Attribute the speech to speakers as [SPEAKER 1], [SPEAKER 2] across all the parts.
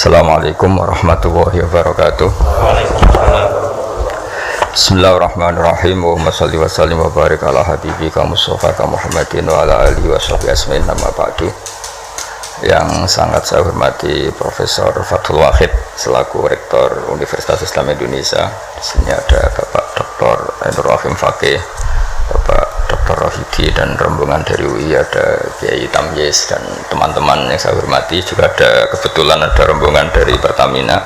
[SPEAKER 1] Assalamualaikum warahmatullahi wabarakatuh. Bismillahirrahmanirrahim. Allahumma shalli wa sallim wa barik ala habibika Mustafa Muhammadin wa ala alihi wa sahbihi asma'in nama ba'du. Yang sangat saya hormati Profesor Fathul Wahid selaku Rektor Universitas Islam Indonesia. Di sini ada Bapak Dr. Ainur Rahim Fakih, Bapak Dr. Rohidi dan rombongan dari UI, ada Kiai Tamyiz dan teman-teman yang saya hormati. Juga ada kebetulan ada rombongan dari Pertamina.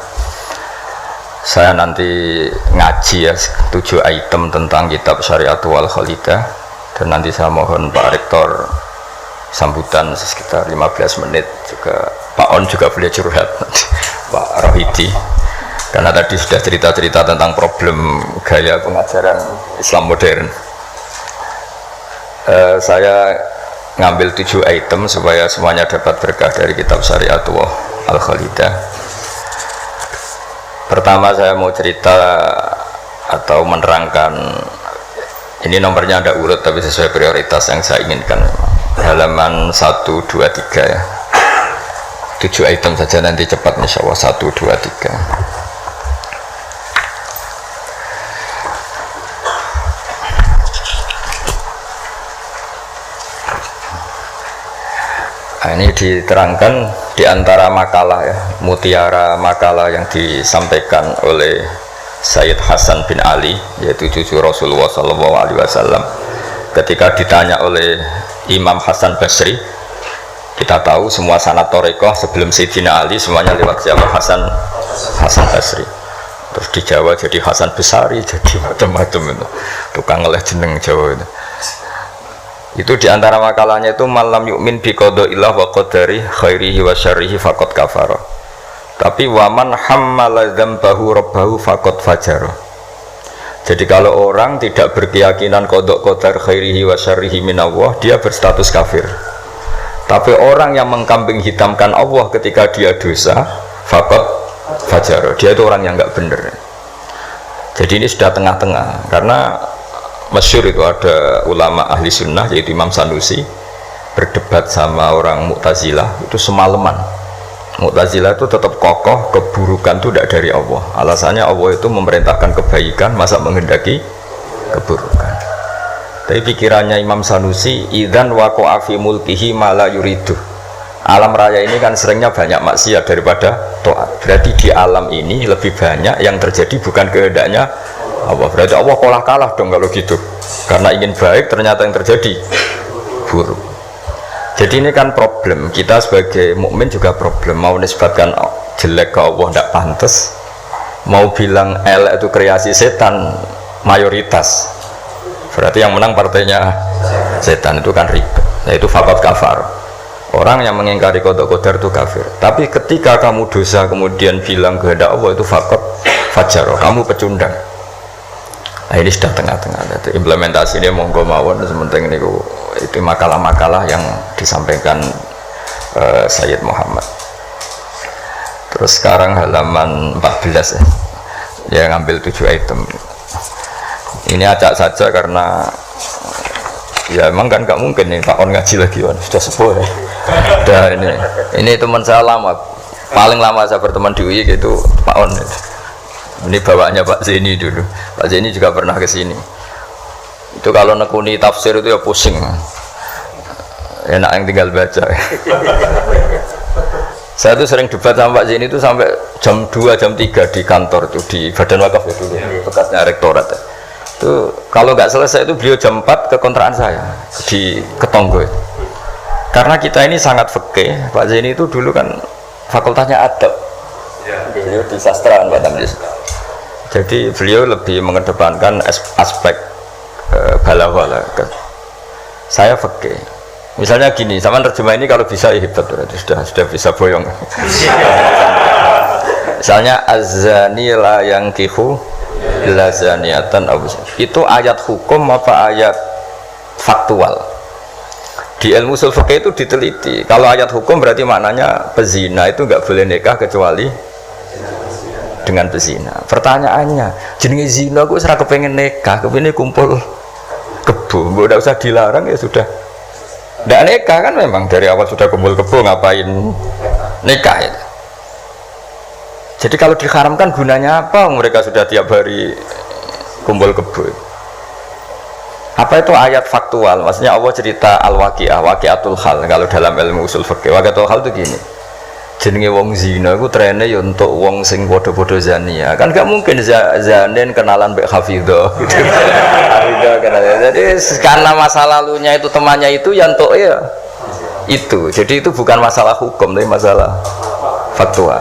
[SPEAKER 1] Saya nanti ngaji ya 7 item tentang kitab Syariatul wal Khalidah, dan nanti saya mohon Pak Rektor sambutan sekitar 15 menit, juga Pak On juga boleh curhat Pak Rohidi, karena tadi sudah cerita-cerita tentang problem gaya pengajaran Islam modern. Saya ngambil 7 item supaya semuanya dapat berkah dari kitab Syariatul wal Khalidah. Pertama saya mau cerita atau menerangkan, ini nomornya ada urut tapi sesuai prioritas yang saya inginkan. Halaman 1, 2, 3 ya. 7 item saja nanti cepat insya Allah. 1, 2, 3. Nah, ini diterangkan di antara makalah ya, mutiara makalah yang disampaikan oleh Sayyid Hasan bin Ali, yaitu cucu Rasulullah SAW. Ketika ditanya oleh Imam Hasan Basri, kita tahu semua sanad Thariqah sebelum Sayyidina Ali semuanya lewat siapa? Hasan Basri. Terus di Jawa jadi Hasan Besari, jadi macam-macam itu. Tukang ngeleh jeneng Jawa itu. Itu diantara makalahnya itu malam yu'min bi qadaillah wa qadari khairihi wa syarrihi faqad kafara. Tapi waman hammala dzambahu rabbahu faqad fajara. Jadi kalau orang tidak berkeyakinan qada qadar khairihi wa syarrihi min Allah, dia berstatus kafir. Tapi orang yang mengkambing hitamkan Allah ketika dia dosa, faqad fajara. Dia itu orang yang enggak benar. Jadi ini sudah tengah-tengah, karena masyhur itu ada ulama ahli sunnah yaitu Imam Sanusi berdebat sama orang Mu'tazilah itu semalaman. Mu'tazilah itu tetap kokoh keburukan itu tidak dari Allah. Alasannya Allah itu memerintahkan kebaikan, masa menghendaki keburukan. Tapi pikirannya Imam Sanusi, idzan waqa'a fi mulkihi ma la yuridu. Alam raya ini kan seringnya banyak maksiat daripada taat. Berarti di alam ini lebih banyak yang terjadi bukan kehendaknya Allah. Berarti Allah kalah dong kalau gitu, karena ingin baik ternyata yang terjadi buruk. Jadi ini kan problem kita sebagai mukmin, juga problem mau nisbatkan jelek ke Allah tidak pantas, mau bilang elek itu kreasi setan mayoritas, berarti yang menang partainya setan, itu kan ribet. Nah itu faqad kafar. Orang yang mengingkari qada qadar itu kafir. Tapi ketika kamu dosa kemudian bilang kehendak Allah, itu faqad fajara, kamu pecundang. Nah ini sudah tengah-tengah. Itu implementasi dia monggo mawon, sementing ini itu makalah-makalah yang disampaikan Sayyid Muhammad. Terus sekarang halaman 14 ya. Dia ngambil 7 item. Ini acak saja karena ya emang kan gak mungkin nih Pak On ngaji lagi, sudah sepuh ya. Udah ini teman saya lama, paling lama saya berteman di UI gitu Pak On. Ini bawaannya Pak Zeni dulu. Pak Zeni juga pernah ke sini. Itu kalau nekuni tafsir itu ya pusing. Enak yang tinggal baca. Saya tuh sering debat sama Pak Zeni itu sampai jam 2, jam 3 di kantor tuh, di Badan Wakaf itu dulu, bekasnya rektorat. Itu kalau nggak selesai itu beliau jam 4 ke kontrakan saya di Ketonggo. Karena kita ini sangat fikih. Pak Zeni itu dulu kan fakultasnya adab. Beliau di sastraan Pak Tamyiz. Jadi beliau lebih mengedepankan aspek balaghah. Saya fikih. Misalnya gini, sama terjemah ini kalau bisa ya hebat, sudah bisa boyong. Misalnya az-zani la yankihu illa zaniatan, itu ayat hukum apa ayat faktual? Di ilmu ushul fikih itu diteliti. Kalau ayat hukum berarti maknanya pezina itu nggak boleh nikah kecuali dengan pezina. Pertanyaannya, jenenge zina kok ora kepengen nikah, kepengin kumpul kebo, udah usah dilarang ya sudah. Ndak nikah kan, memang dari awal sudah kumpul kebo, ngapain nikah ya? Jadi kalau diharamkan gunanya apa? Mereka sudah tiap hari kumpul kebo. Apa itu ayat faktual? Maksudnya Allah cerita al-waqi'ah, waqi'atul hal. Kalau dalam ilmu usul fikih, waqi'atul hal itu gini. Jenenge wong zina iku trene ya untuk wong sing padha-padha zania. Kan gak mungkin zanen kenalan mbek hafidhah gitu. Hafidhah kenalan. Jadi karena masa lalunya itu temannya itu ya untuk ya itu. Jadi itu bukan masalah hukum tapi masalah faktual.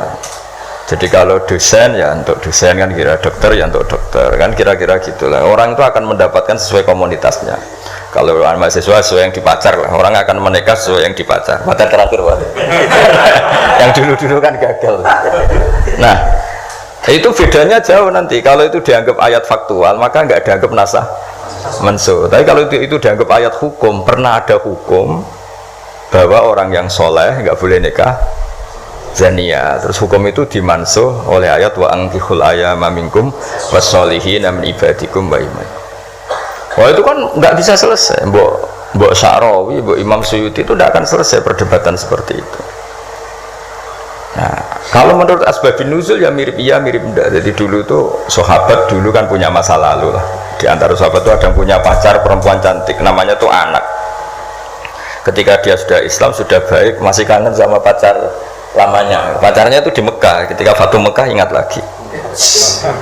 [SPEAKER 1] Jadi kalau dosen ya untuk dosen kan, kira dokter ya untuk dokter kan, kira-kira gitulah. Orang itu akan mendapatkan sesuai komunitasnya. Kalau mahasiswa sesuai yang dipacar lah, orang akan menikah sesuai yang dipacar. Pacar terakhir Pak. Yang dulu-dulu kan gagal. Nah, itu bedanya jauh nanti. Kalau itu dianggap ayat faktual, maka nggak dianggap nasah mansuh. Tapi kalau itu dianggap ayat hukum, pernah ada hukum bahwa orang yang soleh nggak boleh nikah zania. Terus hukum itu dimansuh oleh ayat wa ankihul ayyama minkum wassolihin min ibadikum wa imai. Wah itu kan nggak bisa selesai. Mbok Sya'rawi, Mbok Imam Suyuti itu tidak akan selesai perdebatan seperti itu. Nah, kalau menurut asbabun nuzul ya mirip iya mirip enggak. Jadi dulu tuh sahabat dulu kan punya masa lalu lah. Di antara sahabat itu ada yang punya pacar perempuan cantik, namanya tuh Anak. Ketika dia sudah Islam, sudah baik, masih kangen sama pacar lamanya. Pacarnya itu di Mekah. Ketika Fatu Mekah ingat lagi.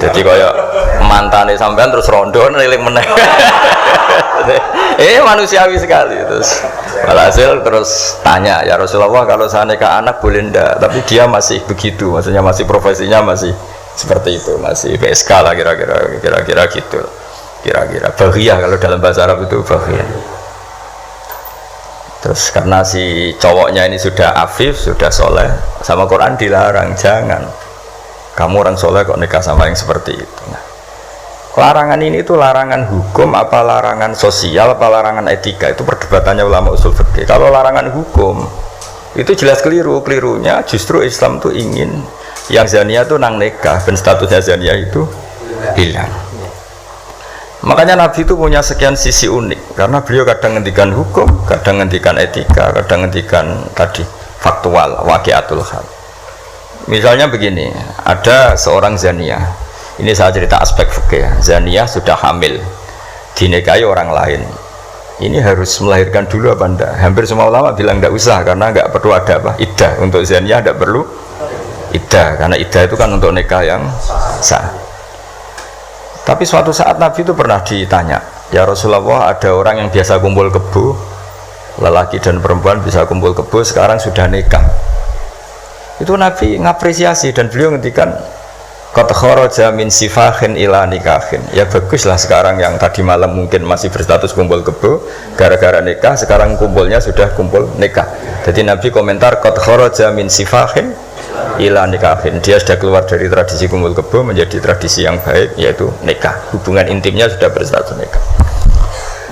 [SPEAKER 1] Jadi kayak mantannya sampean terus rondo neliling meneh. Manusiawi sekali. Terus walhasil terus tanya, ya Rasulullah kalau saya nikah anak boleh ndak? Tapi dia masih begitu, maksudnya masih profesinya masih seperti itu, masih PSK lah kira-kira gitu. Kira-kira baghiyah kalau dalam bahasa Arab itu baghiyah. Terus karena si cowoknya ini sudah afif, sudah soleh, sama Quran dilarang, jangan kamu orang soleh kok nikah sama yang seperti itu. Nah, larangan ini itu larangan hukum apa larangan sosial apa larangan etika, itu perdebatannya ulama usul fikih. Kalau larangan hukum itu jelas keliru. Kelirunya justru Islam tuh ingin yang zania tuh nang nikah dan statusnya zania itu hilang. Makanya Nabi itu punya sekian sisi unik karena beliau kadang ngendikan hukum, kadang ngendikan etika, kadang ngendikan tadi faktual, waqi'atul hal. Misalnya begini, ada seorang zania. Ini saya cerita aspek fikih. Zania sudah hamil, dinikahi orang lain. Ini harus melahirkan dulu apa enggak? Hampir semua ulama bilang enggak usah karena enggak perlu ada apa? Iddah. Untuk zania enggak perlu iddah karena iddah itu kan untuk nikah yang sah. Tapi suatu saat Nabi itu pernah ditanya, ya Rasulullah, ada orang yang biasa kumpul kebo, lelaki dan perempuan bisa kumpul kebo, sekarang sudah nikah. Itu Nabi ngapresiasi dan beliau ngendikan qad kharaja min sifahin ila nikahin. Ya baguslah sekarang yang tadi malam mungkin masih berstatus kumpul kebo, gara-gara nikah sekarang kumpulnya sudah kumpul nikah. Jadi Nabi komentar qad kharaja min sifahin ila nikahin. Dia sudah keluar dari tradisi kumpul kebo menjadi tradisi yang baik, yaitu nikah. Hubungan intimnya sudah berstatus nikah.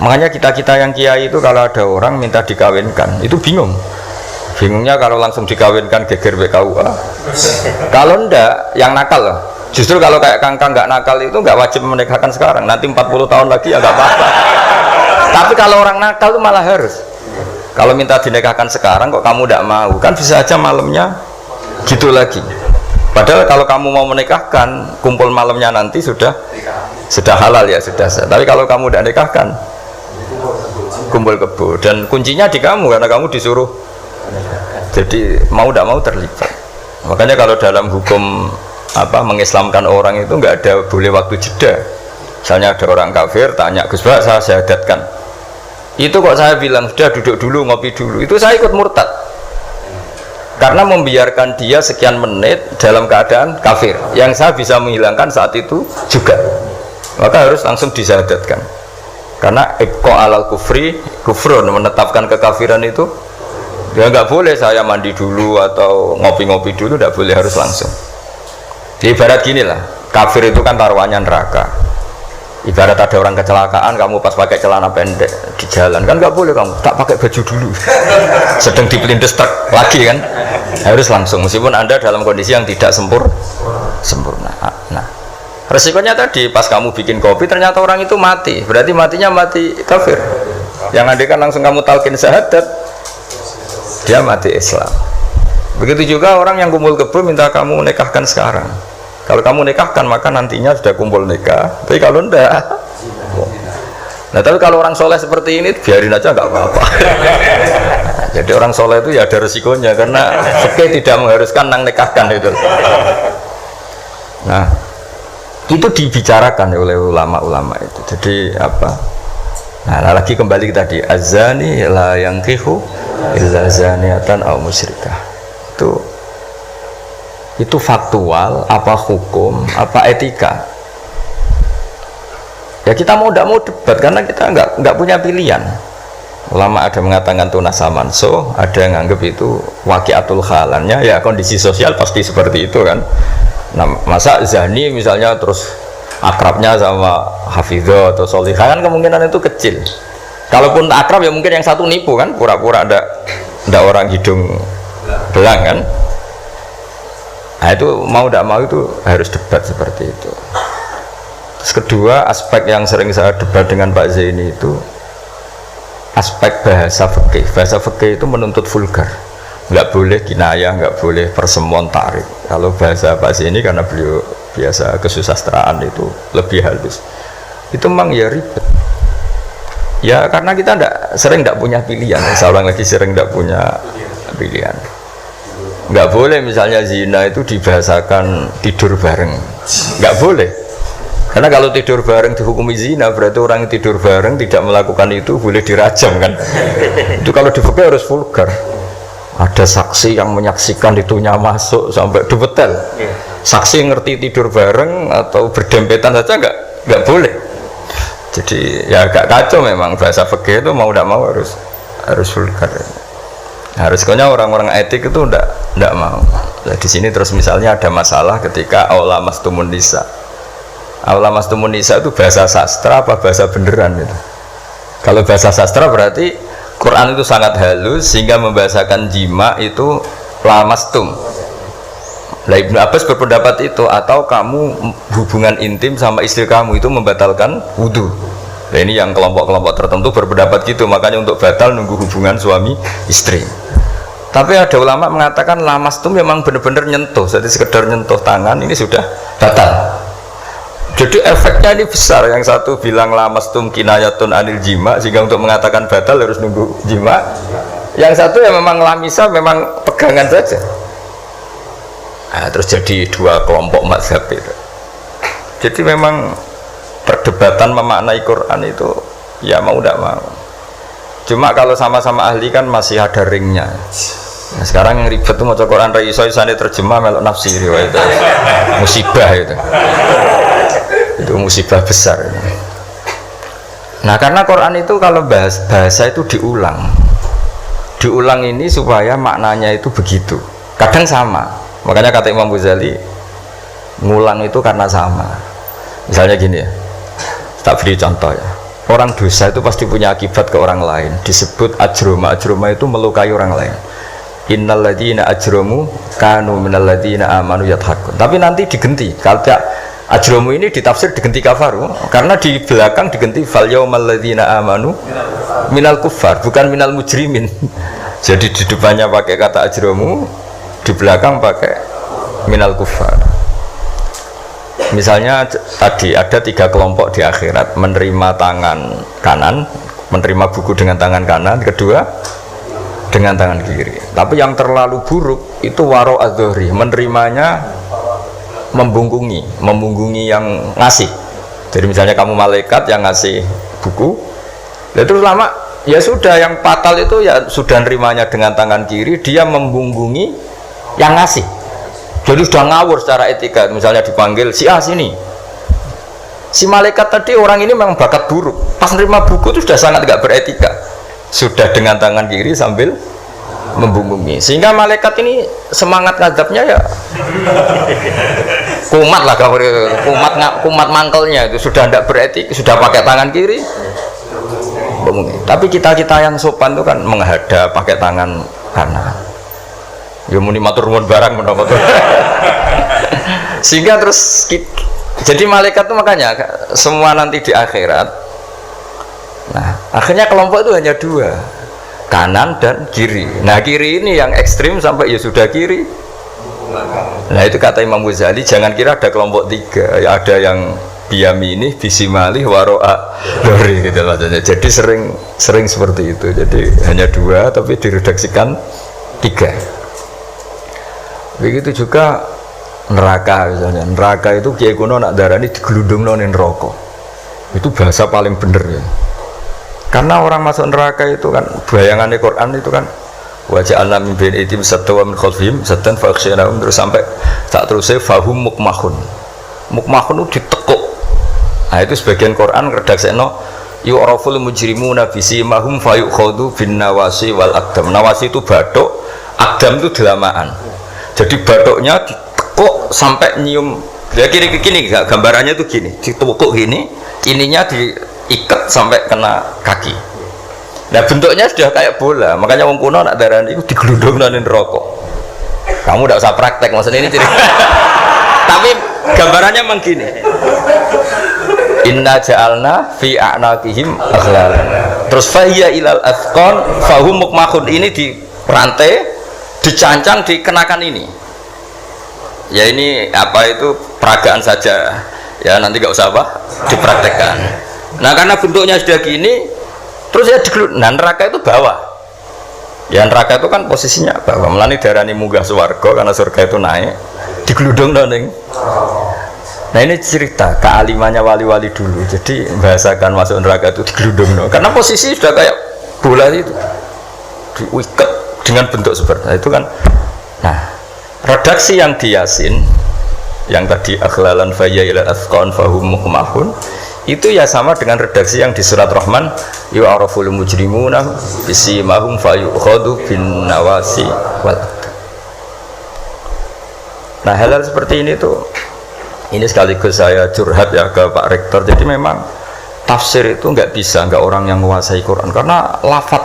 [SPEAKER 1] Makanya kita yang kiai itu kalau ada orang minta dikawinkan itu bingung. Bingungnya kalau langsung dikawinkan geger BKUA. Kalau ndak yang nakal loh. Justru kalau kayak kangkang nggak nakal itu nggak wajib menikahkan sekarang. Nanti 40 tahun lagi ya nggak apa-apa. Tapi kalau orang nakal itu malah harus. Kalau minta dinikahkan sekarang kok kamu ndak mau, kan bisa aja malamnya gitu lagi. Padahal kalau kamu mau menikahkan, kumpul malamnya nanti sudah halal ya sudah. Tapi kalau kamu ndak nikahkan, kumpul kebo dan kuncinya di kamu karena kamu disuruh. Jadi mau tidak mau terlibat. Makanya kalau dalam hukum mengislamkan orang itu nggak ada boleh waktu jeda. Misalnya ada orang kafir tanya, Gus Bak saya syahadatkan. Itu kok saya bilang sudah duduk dulu ngopi dulu. Itu saya ikut murtad. Karena membiarkan dia sekian menit dalam keadaan kafir. Yang saya bisa menghilangkan saat itu juga. Maka harus langsung disyahadatkan. Karena iqqa alal kufri kufrun, menetapkan kekafiran itu. Ya nggak boleh saya mandi dulu atau ngopi-ngopi dulu, nggak boleh, harus langsung. Di ibarat gini lah, kafir itu kan taruhannya neraka. Ibarat ada orang kecelakaan, kamu pas pakai celana pendek di jalan, kan nggak boleh kamu tak pakai baju dulu. Sedang dipelindes truk lagi kan, harus langsung. Meskipun anda dalam kondisi yang tidak sempurna. Nah, resikonya tadi pas kamu bikin kopi ternyata orang itu mati, berarti matinya mati kafir. Yang andai kan langsung kamu talqin syahadat, dia mati Islam. Begitu juga orang yang kumpul kebo minta kamu nikahkan sekarang. Kalau kamu nikahkan maka nantinya sudah kumpul nikah. Tapi kalau enggak, nah tapi kalau orang soleh seperti ini biarin aja nggak apa-apa. Jadi orang soleh itu ya ada resikonya karena fikih tidak mengharuskan nang nikahkan itu. Nah itu dibicarakan oleh ulama-ulama itu. Jadi apa? Nah lagi kembali ke tadi azani la yankihu illa zaniatan aw musyrikah. Itu faktual, apa hukum, apa etika? Ya kita mau tidak mau debat karena kita nggak punya pilihan. Ulama ada mengatakan tunas samanso, ada yang anggap itu waqiatul halannya, ya kondisi sosial pasti seperti itu kan. Nah, masa zani misalnya terus akrabnya sama hafidho atau solihah kan kemungkinan itu kecil. Kalaupun akrab ya mungkin yang satu nipu kan, pura-pura ada orang hidung belang kan. Nah itu mau tidak mau itu harus debat seperti itu. Terus kedua aspek yang sering saya debat dengan Pak Zaini itu aspek bahasa fikih. Bahasa fikih itu menuntut vulgar, nggak boleh kinayah, nggak boleh persemuan tarik. Kalau bahasa Pak Zaini karena beliau biasa kesusastraan itu lebih halus. Itu memang ya ribet. Ya karena kita sering tidak punya pilihan. Seorang lagi sering tidak punya pilihan. Nggak boleh misalnya zina itu dibahasakan tidur bareng, nggak boleh. Karena kalau tidur bareng dihukumi zina berarti orang yang tidur bareng tidak melakukan itu boleh dirajam kan. Itu kalau di fikih harus vulgar. Ada saksi yang menyaksikan itunya masuk sampai detail. Saksi ngerti tidur bareng atau berdempetan saja nggak boleh. Jadi ya agak kacau memang bahasa fikih itu mau tidak mau harus vulgar. Harus kayaknya orang-orang etik itu ndak mau. Nah, di sini terus misalnya ada masalah ketika aula mastumun nisa. Aula mastumun nisa itu bahasa sastra apa bahasa beneran itu? Kalau bahasa sastra berarti Quran itu sangat halus sehingga membahasakan jima itu lamastum. Nah, Ibnu Abbas berpendapat itu atau kamu hubungan intim sama istri kamu itu membatalkan wudu. Nah, ini yang kelompok-kelompok tertentu berpendapat gitu, makanya untuk batal nunggu hubungan suami istri. Tapi ada ulama mengatakan lamastum memang benar-benar nyentuh, jadi sekedar nyentuh tangan ini sudah batal. Jadi efeknya ini besar. Yang satu bilang lamastum kinayatun anil jima, sehingga untuk mengatakan batal harus nunggu jima. Yang satu ya memang lamisa, memang pegangan saja. Nah, terus jadi dua kelompok mazhab itu. Jadi memang perdebatan memaknai Quran itu ya mau tidak mau. Cuma kalau sama-sama ahli kan masih ada ringnya. Nah, sekarang yang ribet itu mau Quran isane terjemah melok nafsir itu musibah itu musibah besar. Nah karena Quran itu kalau bahasa itu diulang ini supaya maknanya itu begitu, kadang sama. Makanya kata Imam Ghazali ngulang itu karena sama. Misalnya gini ya, tak beri contoh ya, orang dosa itu pasti punya akibat ke orang lain, disebut ajroma. Ajroma itu melukai orang lain. Innal ladzina ajramu kanu minal ladzina amanu yadhakun. Tapi nanti digenti. Kalau ajramu ini ditafsir digenti kafaru karena di belakang digenti fal yaumal ladzina amanu minal kuffar, bukan minal mujrimin. Jadi di depannya pakai kata ajramu, di belakang pakai minal kuffar. Misalnya tadi ada 3 kelompok di akhirat, menerima tangan kanan, menerima buku dengan tangan kanan, kedua dengan tangan kiri. Tapi yang terlalu buruk itu waro adzohri, menerimanya membungkungi yang ngasih. Jadi misalnya kamu malaikat yang ngasih buku, terus lama ya sudah, yang fatal itu ya sudah nerimanya dengan tangan kiri, dia membungkungi yang ngasih. Jadi sudah ngawur secara etika. Misalnya dipanggil si A sini, si malaikat tadi orang ini memang bakat buruk, pas nerima buku itu sudah sangat tidak beretika, sudah dengan tangan kiri sambil membungkungi, sehingga malaikat ini semangat ngadabnya ya kumat lah, kumat mangkelnya itu sudah tidak beretik, sudah pakai tangan kiri membungkungi. Tapi kita yang sopan itu kan menghadap pakai tangan kanan. Ya muni matur nuwun barang menapa tuh. Sehingga terus jadi malaikat itu makanya semua nanti di akhirat. Nah, akhirnya kelompok itu hanya 2. kanan dan kiri. Nah kiri ini yang ekstrim sampai ya sudah kiri. Nah itu kata Imam Ghazali, jangan kira ada kelompok tiga, ya ada yang biyamini, bisimali, waro'a dori gitu maksudnya. Jadi sering seperti itu. Jadi hanya dua tapi diredaksikan tiga. Begitu juga neraka misalnya. Neraka itu kiai kuno nak darani digelundungno ning neraka. Itu bahasa paling bener ya. Karena orang masuk neraka itu kan bayangannya Quran itu kan wajah alam min bain itim satwa min khalfihim satan fakhsyanahum terus sampai tak terusnya fahum mukmahun. Mukmahun itu ditekuk. Nah itu sebagian Quran redaksekno yu'raful mujrimuna bisimahum fayukhadhu bin nawasi wal aqdam. Nawasi itu bathuk, aqdam itu delamaan. Jadi bathuknya ditekuk sampai nyium. Ya kiri gini gambarannya itu gini, ditekuk gini, ininya diikat sampai kena kaki. Nah bentuknya sudah kayak bola, makanya wong kuno nak darah itu digelundungno ning neraka. Kamu tidak usah praktek, maksudnya ini cerita. Tapi gambarannya memang gini. Inna ja'alna fi a'naqihim aghlal. Terus fahiya ilal athqan fahum mukmahun, ini di rantai, dicancang, dikenakan ini. Ya ini apa itu peragaan saja. Ya nanti nggak usah apa dipraktekkan. Nah karena bentuknya sudah gini, terus ya nah neraka itu bawah. Ya neraka itu kan posisinya bawah. Melani darani munggah swarga karena surga itu naik, digeludung ning. Nah ini cerita kealimannya wali-wali dulu. Jadi bahasakan masuk neraka itu digeludung. Karena posisi sudah kayak bola itu, diikat dengan bentuk seperti itu kan. Nah redaksi yang di Yasin yang tadi akhlalan faya ila athqan fahum mukmahun itu ya sama dengan redaksi yang di surat Rahman yu'araful mujrimuna bisimahum fayukhadhu bin nawasi wal. Nah hal-hal seperti ini tuh, ini sekaligus saya curhat ya ke Pak Rektor. Jadi memang tafsir itu nggak orang yang menguasai Quran karena lafaz,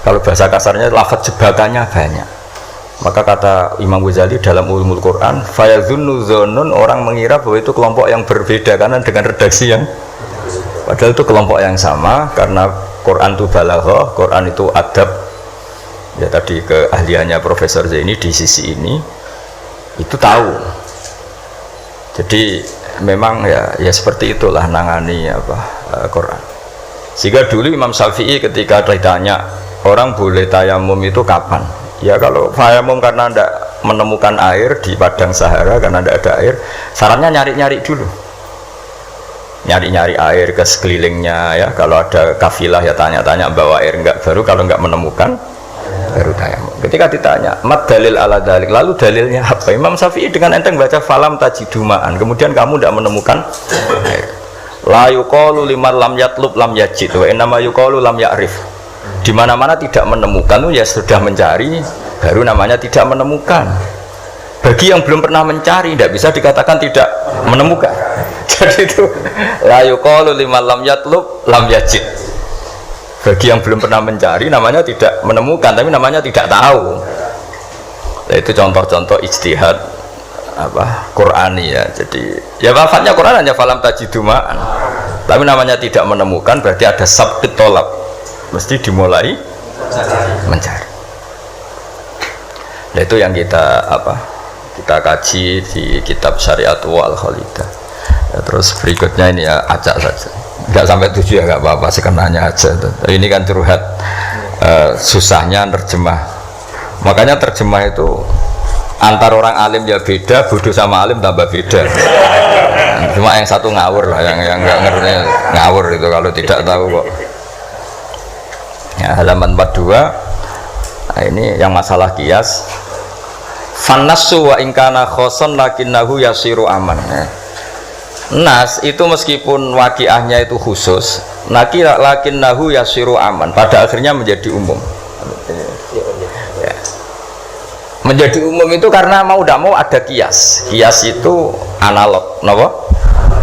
[SPEAKER 1] kalau bahasa kasarnya lafaz jebakannya banyak. Maka kata Imam Ghazali dalam Ulumul Quran, fayadhunnu dzannun, orang mengira bahwa itu kelompok yang berbeda karena dengan redaksi yang padahal itu kelompok yang sama, karena Quran itu balaghah, Quran itu adab. Ya tadi keahliannya Profesor Zaini di sisi ini itu tahu. Jadi memang ya seperti itulah nangani Quran. Sehingga dulu Imam Syafi'i ketika ditanya orang boleh tayamum itu kapan? Ya kalau tayamum karena tidak menemukan air di padang Sahara, karena tidak ada air, sarannya nyari-nyari dulu, nyari-nyari air ke sekelilingnya ya. Kalau ada kafilah ya tanya-tanya bawa air enggak, baru kalau enggak menemukan baru tayamum. Ketika ditanya mat dalil ala dalik, lalu dalilnya apa? Imam Syafi'i dengan enteng baca falam tajidumaan, kemudian kamu tidak menemukan air. La yuqalu liman lam yatlub lam yajid wa innama yuqalu lam ya'rif. Di mana-mana tidak menemukan ya sudah mencari, baru namanya tidak menemukan. Bagi yang belum pernah mencari tidak bisa dikatakan tidak menemukan. Jadi itu la yuqalu liman lam yatlub lam yajid. Bagi yang belum pernah mencari namanya tidak menemukan, tapi namanya tidak tahu. Nah, itu contoh-contoh ijtihad Qur'ani ya. Jadi ya lafadznya Quran hanya falam tajiduma'an, tapi namanya tidak menemukan berarti ada sabqit tolab, mesti dimulai mencari. Nah itu yang kita kaji di kitab Syariatul Al-Khalidah ya. Terus berikutnya ini ya acak saja, nggak sampai 7 ya nggak apa-apa, sekenanya aja. Ini kan curhat susahnya terjemah. Makanya terjemah itu antar orang alim ya beda, bodoh sama alim tambah beda. Cuma yang satu ngawur lah, yang nggak ngerti ngawur itu kalau tidak tahu kok. Ya, halaman 42. Nah, ini yang masalah kias. Fannasu wa ingkana khoson lakinnahu yasiru aman. Nas itu meskipun waqiahnya itu khusus, lakinnahu yasiru aman, pada akhirnya menjadi umum. Ya. Menjadi umum itu karena mau tidak mau ada kias. Kias itu analog, nopo?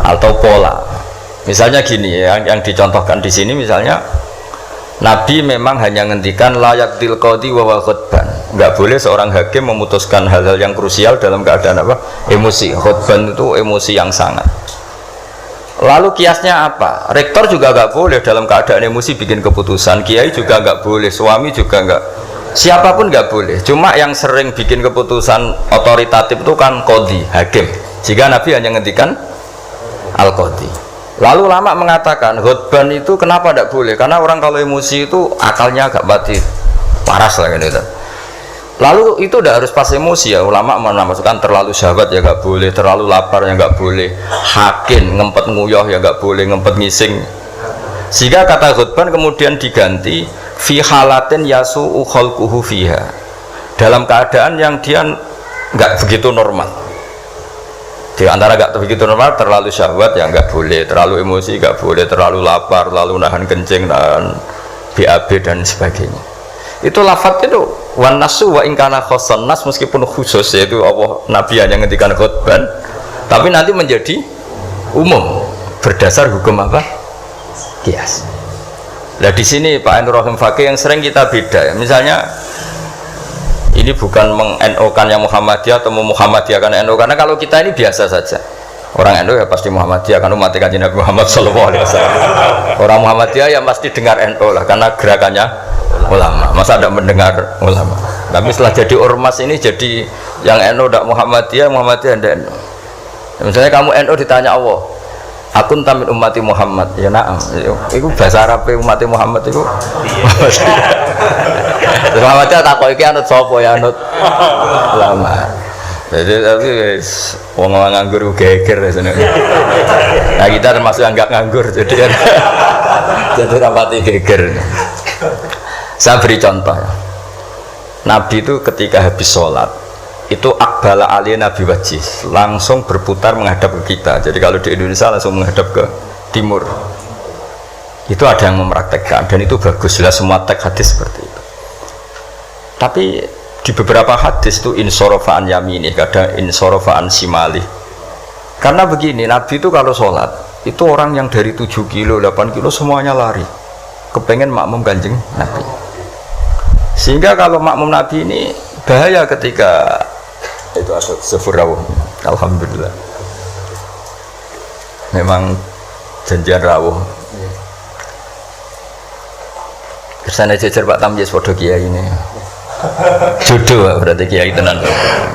[SPEAKER 1] Atau pola. Misalnya gini ya, yang dicontohkan di sini misalnya Nabi memang hanya ngendikan layak tilqadi wa khutban. Enggak boleh seorang hakim memutuskan hal-hal yang krusial dalam keadaan emosi. Khutban itu emosi yang sangat. Lalu kiasnya apa? Rektor juga nggak boleh dalam keadaan emosi bikin keputusan, kiai juga nggak boleh, suami juga nggak, siapapun nggak boleh. Cuma yang sering bikin keputusan otoritatif itu kan qadhi, hakim. Jika Nabi hanya ngendikan al-qadhi. Lalu lama mengatakan khutban itu kenapa tidak boleh? Karena orang kalau emosi itu akalnya agak mati, paras lah gitu. Lalu itu tidak harus pas emosi ya, ulama menamakan terlalu syahwat ya nggak boleh, terlalu lapar ya nggak boleh, hakin ngempet nguyuh ya nggak boleh, ngempet ngising. Sehingga kata khutban kemudian diganti fi halatin yasu'u khalquhu fiha, dalam keadaan yang dia nggak begitu normal. Di antara nggak begitu normal, terlalu syahwat ya nggak boleh, terlalu emosi nggak boleh, terlalu lapar, lalu nahan kencing, nahan BAB dan sebagainya. Itu lafadz itu wan nasu wa ingkana khosan nas, meskipun khusus yaitu Allah Nabi hanya ngendikan khutban, tapi nanti menjadi umum berdasar hukum apa? Qiyas. Nah di sini Pak Ainur Rahim Fakih yang sering kita beda ya. Misalnya ini bukan meng-NO-kan yang Muhammadiyah atau Muhammadiyahkan NO, karena kalau kita ini biasa saja. Orang NO ya pasti Muhammadiyah kan umat Kanjeng Nabi Muhammad sallallahu alaihi wasallam. Orang Muhammadiyah ya pasti dengar NO lah karena gerakannya ulama. Masa ada mendengar ulama? Tapi setelah jadi ormas ini jadi yang NO tidak Muhammadiyah, Muhammadiyah tidak NO. Misalnya kamu NO ditanya Allah, akun tamin umati Muhammad, ya naam. Itu bahasa Arab umati Muhammad itu. Terus Muhammadiyah takut iki anut sapa ya anut ulama. Jadi tapi wong nganggur geger ya sana. Nah kita termasuk yang nggak nganggur, jadi rapati geger. Saya beri contoh. Nabi itu ketika habis sholat itu akbala ali Nabi wajih, langsung berputar menghadap ke kita. Jadi kalau di Indonesia langsung menghadap ke timur. Itu ada yang mempraktekkan dan itu bagus, jelas semua teks hadis seperti itu. Tapi di beberapa hadis itu insorofaan yamini, kadang insorofaan simali. Karena begini, Nabi itu kalau sholat itu orang yang dari 7 kilo, 8 kilo semuanya lari kepengen makmum Kanjeng Nabi. Sehingga kalau makmum Nabi ini bahaya ketika itu ada sefurawuh. Alhamdulillah memang janjian rawuh. Kersane jejer Pak Tamyiz podo kiai ini. Jodoh berarti kiai tenan.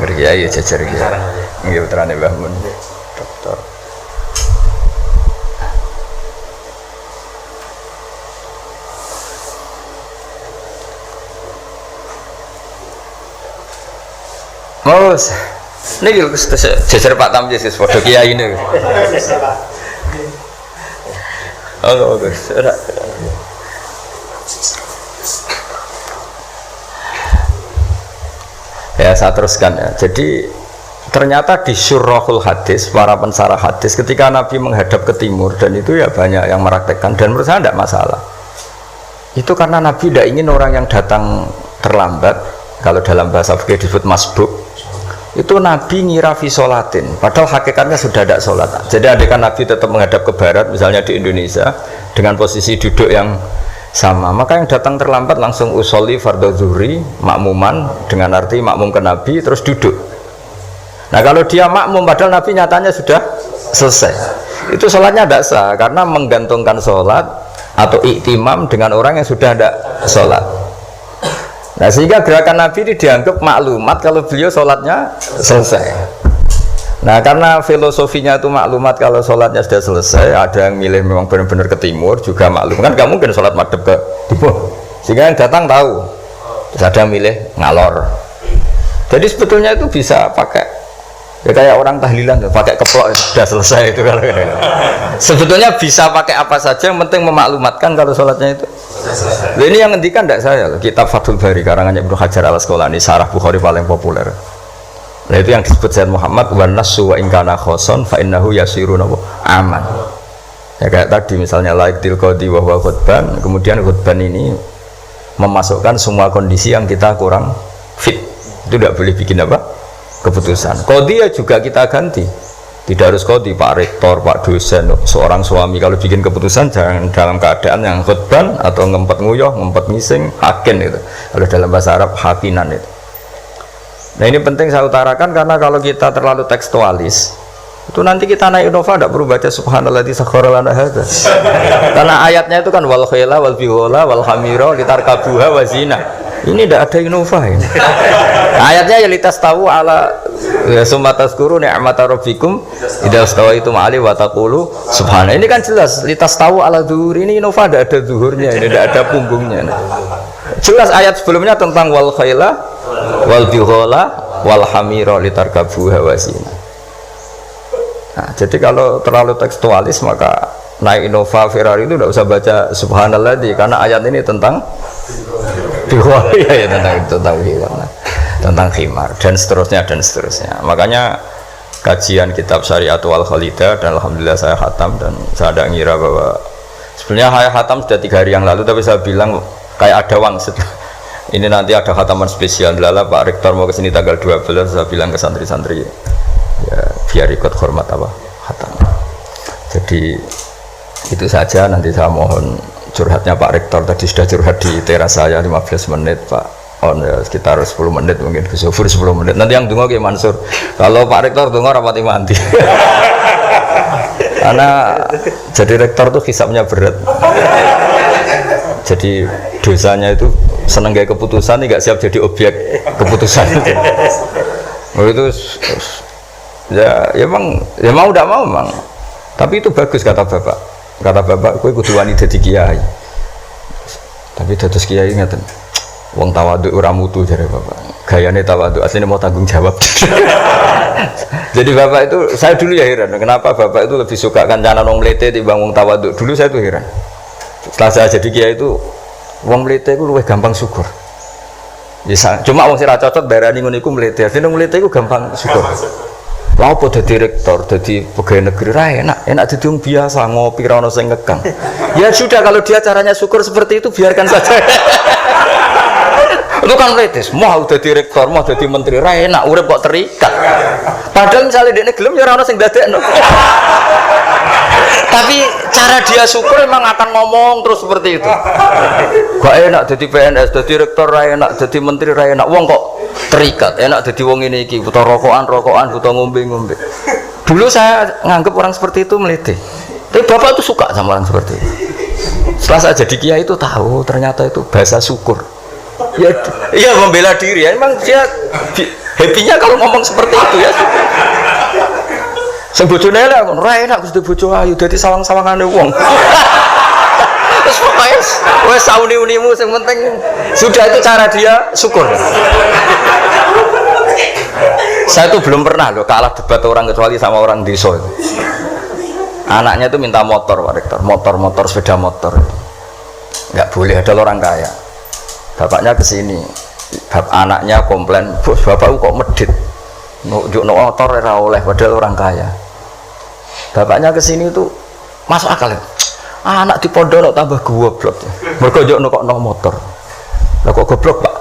[SPEAKER 1] Kiai jejer kiai. Nggih putrane Mbah Mun. Dokter. Mas, ini jejer Pak Tamyiz podo kiai ini. Oh, bagus. Ya saya teruskan ya. Jadi ternyata di syurahul hadis, para pensarah hadis ketika Nabi menghadap ke timur, dan itu ya banyak yang meraktekkan dan menurut saya tidak masalah. Itu karena Nabi tidak ingin orang yang datang terlambat, kalau dalam bahasa fikih disebut masbuk. Itu Nabi ngira fi sholatin, padahal hakikatnya sudah tidak sholat. Jadi andaikan Nabi tetap menghadap ke barat, misalnya di Indonesia dengan posisi duduk yang sama, maka yang datang terlambat langsung usolli fardhu zuhri makmuman, dengan arti makmum ke Nabi terus duduk. Nah kalau dia makmum padahal Nabi nyatanya sudah selesai, itu sholatnya tidak sah karena menggantungkan sholat atau iktimam dengan orang yang sudah tidak sholat. Nah sehingga gerakan Nabi ini dianggap maklumat kalau beliau sholatnya selesai. Nah karena filosofinya itu maklumat kalau sholatnya sudah selesai, ada yang milih memang benar-benar ke timur juga maklum, kan gak mungkin sholat madhab ke timur, sehingga yang datang tahu. Terus ada yang milih ngalor. Jadi sebetulnya itu bisa pakai ya kayak orang tahlilan pakai keplok sudah selesai itu kalau sebetulnya bisa pakai apa saja, yang penting memaklumatkan kalau sholatnya itu. Nah, ini yang ngendikan tidak saya, kitab Fathul Bari karangannya Ibnu Hajar al-Asqalani, Syarah Bukhari paling populer. Nah itu yang disebut Sayyid Muhammad wan nasu wa ingkana khoson fa innahu yasirun aman. Ya kayak tadi misalnya laik til qadi wa huwa khutban, kemudian khutban ini memasukkan semua kondisi yang kita kurang fit. Itu tidak boleh bikin apa? Keputusan. Qadi ya juga kita ganti. Tidak harus qadi, Pak Rektor, Pak dosen, seorang suami kalau bikin keputusan jangan dalam keadaan yang khutban atau ngempet nguyuh, ngempet ngising, hakin itu. Kalau dalam bahasa Arab hakinan itu. Nah ini penting saya utarakan karena kalau kita terlalu tekstualis Itu nanti kita naik Innova tidak perlu baca subhanalladzi sakhkhara lana hadza. Karena ayatnya itu kan wal khayla wal bighala wal hamira litarkabuha wa zina. Ini tidak ada Innova ini. Ayatnya ya litas tahu ala ya summa tazkuru ni'mata rabbikum idza stawaitum alaihi wa taqulu subhana. Ini kan jelas litas tahu ala zuhur. Ini Innova tidak ada zuhurnya, ini tidak ada punggungnya. Jelas ayat sebelumnya tentang wal khayla wal bighala wal hamira litarkabuha wa zina. Nah, jadi kalau terlalu tekstualis maka naik Innova Ferrari itu tidak usah baca subhanallah karena ayat ini tentang ya tentang khimar dan seterusnya. Makanya kajian kitab Syariatul Khalidah dan alhamdulillah saya khatam dan saya ada ngira bahwa sebenarnya saya khatam sudah 3 hari yang lalu tapi saya bilang kayak ada wangsit. Ini nanti ada khataman spesial lala Pak Rektor mau kesini tanggal 12 saya bilang ke santri-santri ya biar ikut hormat apa khatam. Jadi itu saja, nanti saya mohon curhatnya Pak Rektor tadi sudah curhat di teras saya 15 menit Pak on ya, sekitar 10 menit mungkin ke Sufur 10 menit nanti yang dungo ke Mansur kalau Pak Rektor dungo rapati mandi karena jadi rektor tuh hisapnya berat jadi dosanya itu seneng kayak keputusan nggak siap jadi objek keputusan itu ya mau udah mau memang tapi itu bagus kata bapak kowe kudu wani dadi kiai tapi dados kiai ngeten wong tawadhu ora mutu jare bapak gayane tawadhu asline mau tanggung jawab jadi bapak itu saya dulu ya heran kenapa bapak itu lebih suka kancanan wong mlete timbang wong tawadhu dulu saya tuh heran setelah saya jadi kiai itu wong mlete itu luwih gampang syukur ya, cuma wong sing ra cocok darani ngono iku mlete asline wong mlete iku gampang syukur. Lah apa dadi rektor, dadi pegawai negeri ra enak dadi wong biasa ngopi ra ono sing ngekang. Ya sudah kalau dia caranya syukur seperti itu biarkan saja. Itu kan letis, mau dadi rektor, mau dadi menteri ra enak urip kok terikat. Padahal misalnya dekne gelem ya ora ono sing dadekno. Tapi cara dia syukur memang akan ngomong terus seperti itu. Gak enak jadi PNS, jadi rektor ra enak, jadi menteri ra enak. Wong kok terikat, enak jadi wong ini iki, butuh rokokan, butuh ngombe. Dulu saya nganggap orang seperti itu meliti. Tapi bapak itu suka sama orang seperti itu. Setelah saya jadi kiai itu tahu ternyata itu bahasa syukur. Ya, iya membela diri. Ya, emang dia happy-nya kalau ngomong seperti itu ya. Sing bojone elek kon ra enak Gusti bojo ayu dadi sawang-sawangane wong. Terus pokoknya wes sauni-unimu yang penting sudah itu cara dia syukur. Saya tuh belum pernah loh kalah debat orang kecuali sama orang desa itu. Anaknya tuh minta motor Pak Rektor, motor sepeda motor. Nggak boleh ada orang kaya. Bapaknya kesini, anaknya komplain, bos bapakku kok medit, nunjuk motor ora oleh padahal orang kaya. Bapaknya kesini itu masuk akal. Anak di pondok tambah goblok. Mergo yo kok no motor. Lah kok goblok, Pak?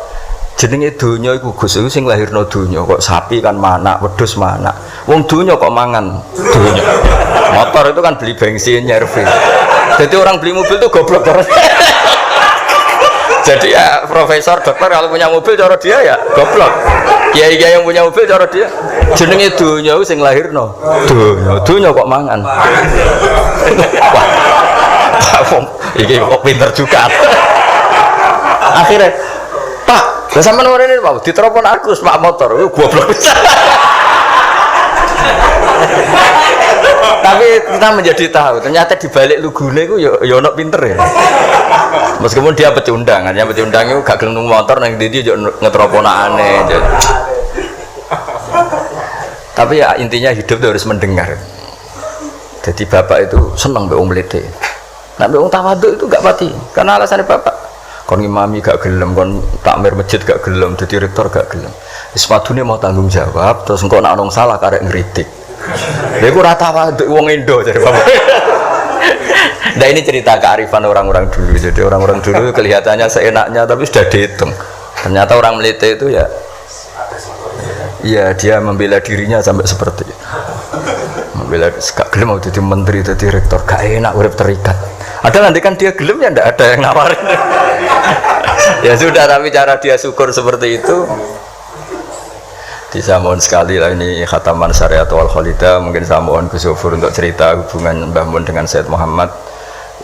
[SPEAKER 1] Jenenge donya iku Gus iku sing lahirno donya kok sapi kan manak, wedhus manak. Wong donya kok mangan donya. Motor itu kan beli bensin nyervis. Jadi orang beli mobil itu goblok terus. Jadi ya profesor, dokter kalau punya mobil cara dia ya goblok. Kiai-kiai yang punya mobil cara dia jenenge donya iku sing lahirno. Donya kok mangan. Wah. Iki kok pinter juga. Akhirnya, Pak, lah sampean ngene Pak, ditelepon Agus Pak motor, goblok. Tapi kita menjadi tahu, ternyata di balik lugune iku ya ono pinter ya. Meskipun dia pecundang, hanya pecundang itu gak gelem motor nang ndi yo ngetroponane. Tapi ya intinya hidup itu harus mendengar. Jadi bapak itu seneng mbek wong mlete. Nek wong tawadhu itu gak pati, karena alasannya bapak. Kon ngimami gak gelem, kon takmir masjid gak gelem, dadi rektor gak gelem. Wis padune mau tanggung jawab, terus engko nek ono salah karek ngritik. Lha iku ora tawadhu wong Indo jare bapak. Nah ini cerita kearifan orang-orang dulu. Jadi orang-orang dulu kelihatannya seenaknya tapi sudah dihitung. Ternyata orang Melite itu ya dia membela dirinya sampai seperti itu. Membela gak gelem mau jadi menteri, jadi rektor, gak enak urip terikat. Ada nanti kan dia gelem ya ndak ada yang nawarin. Ya sudah, tapi cara dia syukur seperti itu. Bisa mohon sekali lah ini khataman syariat wal khalidah. Mungkin saya mohon Gus Gofur untuk cerita hubungan Mbah Mun dengan Said Muhammad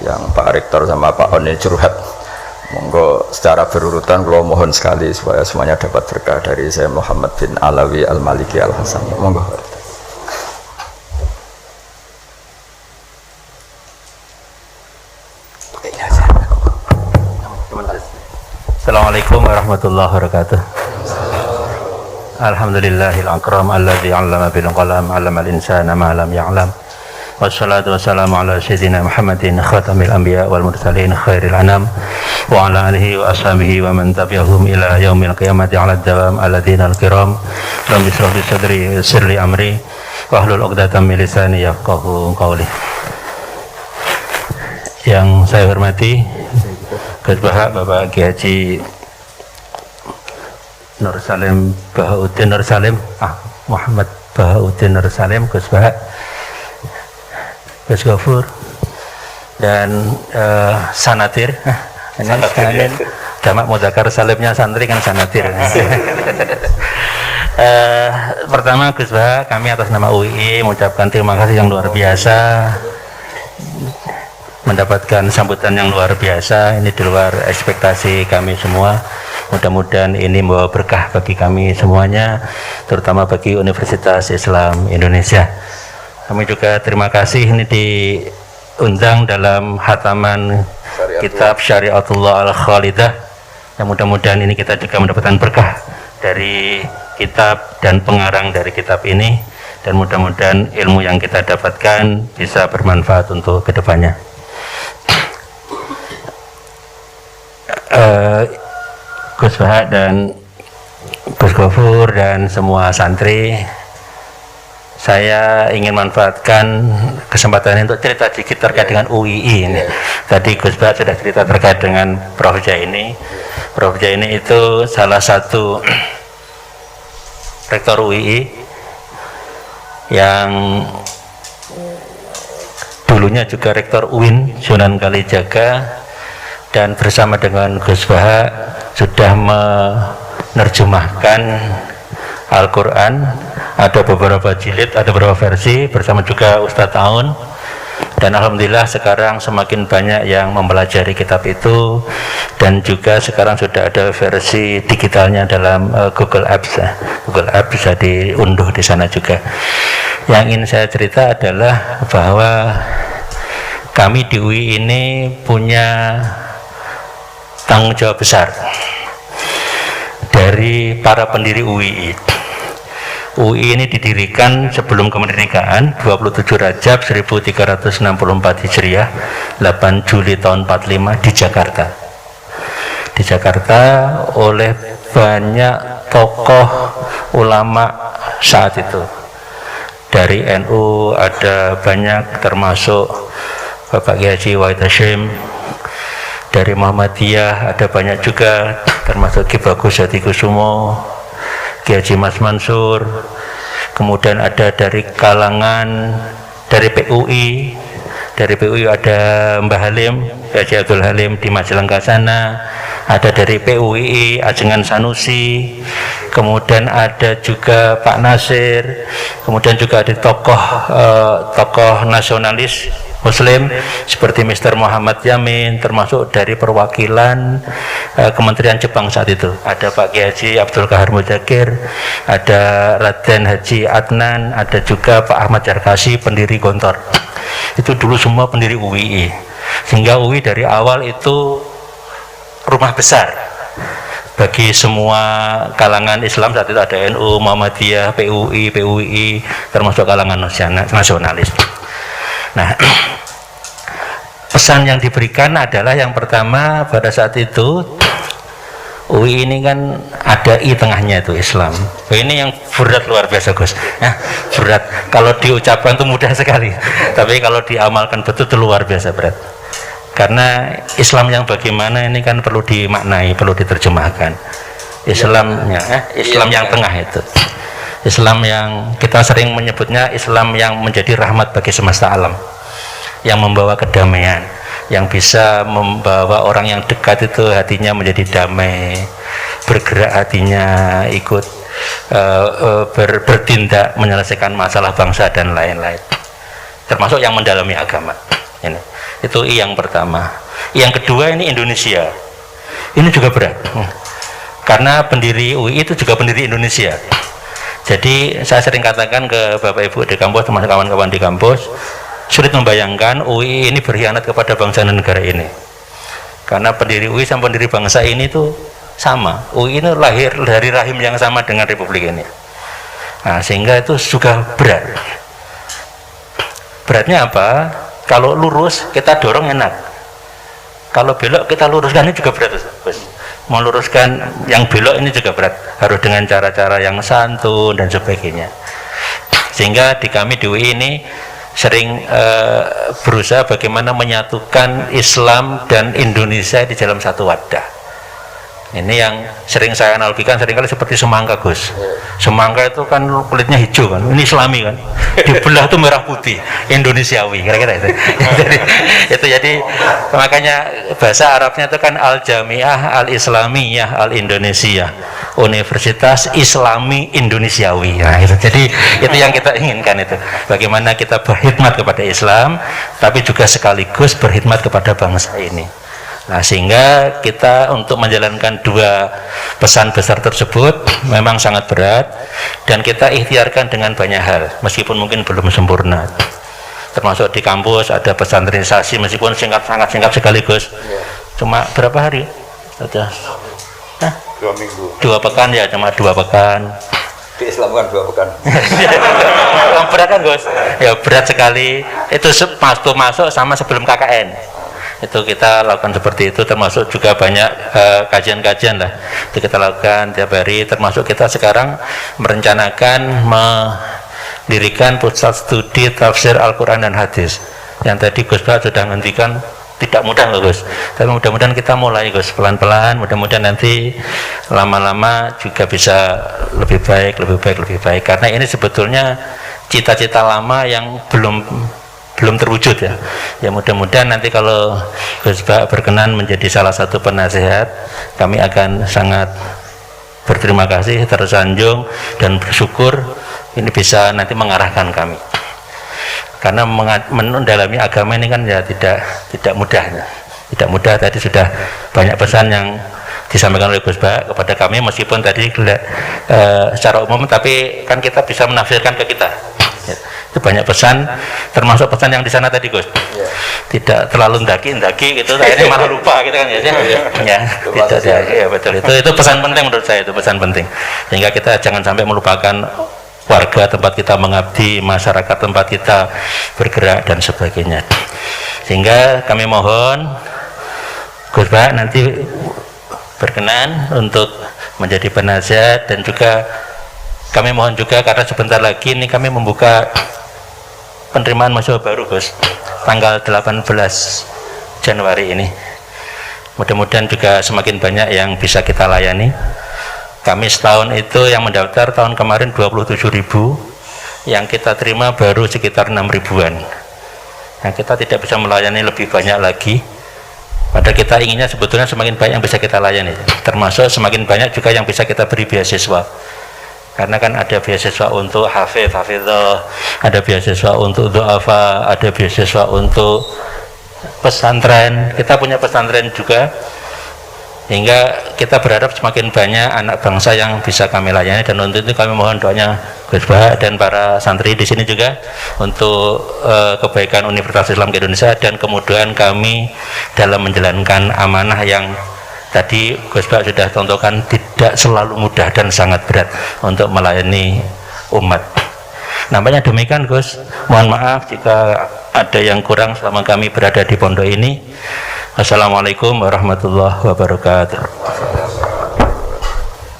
[SPEAKER 1] yang Pak Rektor sama Pak Oni curhat. Monggo secara berurutan kalau mohon sekali supaya semuanya dapat berkah dari Said Muhammad bin Alawi Al-Maliki Al-Hasan. Monggo.
[SPEAKER 2] Assalamualaikum warahmatullahi wabarakatuh. Alhamdulillahil akram alladzi 'allama bil qalam 'allamal insana ma lam ya'lam. Wassalatu wassalamu ala sayyidina Muhammadin khatamil anbiya wal mursalin khairil anam wa ala alihi wa ashabihi wa man tabi'ahum ila yaumil qiyamati 'ala dawam alladzinal kiram. Rabbi shrah li sadri wa yassir li amri wahlul 'uqdatam min lisani yafqahu qawli. Yang saya hormati Gus Bapak Kiai Haji Nur Salim Bahauddin Nur Salim Muhammad Bahauddin Nur Salim, Gus Bah, Gus Gofur dan Sanatir. Ini jamak mudzakkar salimnya santri kan Sanatir. Pertama Gus Bah, kami atas nama UII mengucapkan terima kasih yang luar biasa, mendapatkan sambutan yang luar biasa. Ini di luar ekspektasi kami semua. Mudah-mudahan ini membawa berkah bagi kami semuanya, terutama bagi Universitas Islam Indonesia. Kami juga terima kasih ini diundang dalam khataman kitab Syariatullah Al-Khalidah. Yang mudah-mudahan ini kita juga mendapatkan berkah dari kitab dan pengarang dari kitab ini, dan mudah-mudahan ilmu yang kita dapatkan bisa bermanfaat untuk kedepannya. Gus Bahak dan Gus Gofur dan semua santri, saya ingin manfaatkan kesempatan ini untuk cerita sedikit terkait dengan UII ini. Tadi Gus Bahak sudah cerita terkait dengan Prof. Jaini. Prof. Jaini itu salah satu rektor UII yang dulunya juga rektor UIN Sunan Kalijaga, dan bersama dengan Gus Bahak sudah menerjemahkan Al-Quran. Ada beberapa jilid, ada beberapa versi, bersama juga Ustadz Aun. Dan alhamdulillah sekarang semakin banyak yang mempelajari kitab itu, dan juga sekarang sudah ada versi digitalnya dalam Google Apps. Google Apps bisa diunduh di sana juga. Yang ingin saya cerita adalah bahwa kami di UI ini punya tanggung jawab besar dari para pendiri UII. UI ini didirikan sebelum kemerdekaan 27 Rajab 1364 Hijriah, 8 Juli tahun 45 di Jakarta. Di Jakarta oleh banyak tokoh ulama saat itu. Dari NU ada banyak, termasuk Bapak Kiai Haji Wahid Hasyim. Dari Muhammadiyah ada banyak juga, termasuk Ki Bagus Hadikusumo, Ki Haji Mas Mansur. Kemudian ada dari kalangan dari PUI. Dari PUI ada Mbah Halim, Ki Haji Abdul Halim di Majalengka sana. Ada dari PUI Ajengan Sanusi. Kemudian ada juga Pak Nasir. Kemudian juga ada tokoh nasionalis Muslim seperti Mr. Muhammad Yamin, termasuk dari perwakilan Kementerian Jepang saat itu. Ada Pak Kiai Haji Abdul Kahar Muzakir, ada Raden Haji Adnan, ada juga Pak Ahmad Jarkasi, pendiri Gontor. Itu dulu semua pendiri UII. Sehingga UI dari awal itu rumah besar bagi semua kalangan Islam. Saat itu ada NU, Muhammadiyah, PUI, termasuk kalangan nasionalis. Nah, pesan yang diberikan adalah yang pertama, pada saat itu UI ini kan ada I tengahnya, itu Islam. Ini yang berat luar biasa Gus. Nah, berat. Kalau diucapkan itu mudah sekali, tapi kalau diamalkan betul itu luar biasa berat. Karena Islam yang bagaimana ini kan perlu dimaknai, perlu diterjemahkan. Islamnya, Islam yang tengah itu. Islam yang kita sering menyebutnya Islam yang menjadi rahmat bagi semesta alam, yang membawa kedamaian, yang bisa membawa orang yang dekat itu hatinya menjadi damai, bergerak hatinya ikut bertindak menyelesaikan masalah bangsa dan lain-lain, termasuk yang mendalami agama. Ini itu yang pertama. Yang kedua, ini Indonesia, ini juga berat karena pendiri UI itu juga pendiri Indonesia. Jadi saya sering katakan ke Bapak Ibu di kampus, termasuk kawan-kawan di kampus, sulit membayangkan UI ini berkhianat kepada bangsa dan negara ini, karena pendiri UI sama pendiri bangsa ini tuh sama. UI ini lahir dari rahim yang sama dengan Republik ini. Nah, sehingga itu juga berat. Beratnya apa? Kalau lurus kita dorong enak, kalau belok kita luruskan, ini juga berat. Mau luruskan yang belok ini juga berat, harus dengan cara-cara yang santun dan sebagainya. Sehingga di kami di UI ini sering berusaha bagaimana menyatukan Islam dan Indonesia di dalam satu wadah. Ini yang sering saya analogikan seringkali seperti semangka, Gus. Semangka itu kan kulitnya hijau kan, ini Islami kan, dibelah tuh merah putih, Indonesiawi, kira-kira itu. Jadi makanya bahasa Arabnya itu kan Al-Jami'ah Al-Islamiyah Al-Indonesia, Universitas Islami Indonesiawi. Nah, itu. Jadi itu yang kita inginkan, itu bagaimana kita berkhidmat kepada Islam tapi juga sekaligus berkhidmat kepada bangsa ini. Nah, sehingga kita untuk menjalankan dua pesan besar tersebut memang sangat berat, dan kita ikhtiarkan dengan banyak hal meskipun mungkin belum sempurna. Termasuk di kampus ada pesantrenisasi, meskipun sangat singkat sekaligus. Cuma berapa hari? Ada
[SPEAKER 1] 2 minggu.
[SPEAKER 2] 2 pekan ya, cuma 2 pekan.
[SPEAKER 1] Di Islam kan 2 pekan.
[SPEAKER 2] Berat kan, Gus? Ya berat sekali. Itu masuk sama sebelum KKN. Itu kita lakukan seperti itu, termasuk juga banyak kajian-kajian lah itu kita lakukan tiap hari, termasuk kita sekarang merencanakan mendirikan pusat studi tafsir Al-Quran dan Hadis yang tadi Gus Bah sudah ngendikan tidak mudah loh, Gus, tapi mudah-mudahan kita mulai, Gus, pelan-pelan, mudah-mudahan nanti lama-lama juga bisa lebih baik, karena ini sebetulnya cita-cita lama yang belum terwujud ya. Ya mudah-mudahan nanti kalau Gus Bah berkenan menjadi salah satu penasehat, kami akan sangat berterima kasih, tersanjung dan bersyukur ini bisa nanti mengarahkan kami. Karena mendalami agama ini kan ya tidak mudah. Tidak mudah, tadi sudah banyak pesan yang disampaikan oleh Gus Bah kepada kami, meskipun tadi secara umum, tapi kan kita bisa menafsirkan ke kita. Itu banyak pesan, termasuk pesan yang di sana tadi, Gus. Tidak terlalu ndaki gitu, akhirnya malah lupa gitu kan ya. Ya betul, itu pesan penting menurut saya, itu pesan penting. Sehingga kita jangan sampai melupakan warga tempat kita mengabdi, masyarakat tempat kita bergerak dan sebagainya. Sehingga kami mohon Gus Bah nanti berkenan untuk menjadi penasihat, dan juga kami mohon juga karena sebentar lagi ini kami membuka penerimaan mahasiswa baru, Gus, tanggal 18 Januari ini. Mudah-mudahan juga semakin banyak yang bisa kita layani. Kami setahun itu yang mendaftar tahun kemarin 27.000, yang kita terima baru sekitar 6 ribuan. Yang kita tidak bisa melayani lebih banyak lagi. Padahal kita inginnya sebetulnya semakin banyak yang bisa kita layani, termasuk semakin banyak juga yang bisa kita beri beasiswa. Karena kan ada beasiswa untuk hafidhah, ada beasiswa untuk du'afa, ada beasiswa untuk pesantren. Kita punya pesantren juga, hingga kita berharap semakin banyak anak bangsa yang bisa kami layani, dan untuk itu kami mohon doanya Gus Bah dan para santri di sini juga untuk kebaikan Universitas Islam Indonesia dan kemudahan kami dalam menjalankan amanah yang tadi Gus Bah sudah contohkan tidak selalu mudah dan sangat berat untuk melayani umat. Nampaknya demikian, Gus. Mohon maaf jika ada yang kurang selama kami berada di pondok ini. Assalamualaikum warahmatullahi wabarakatuh.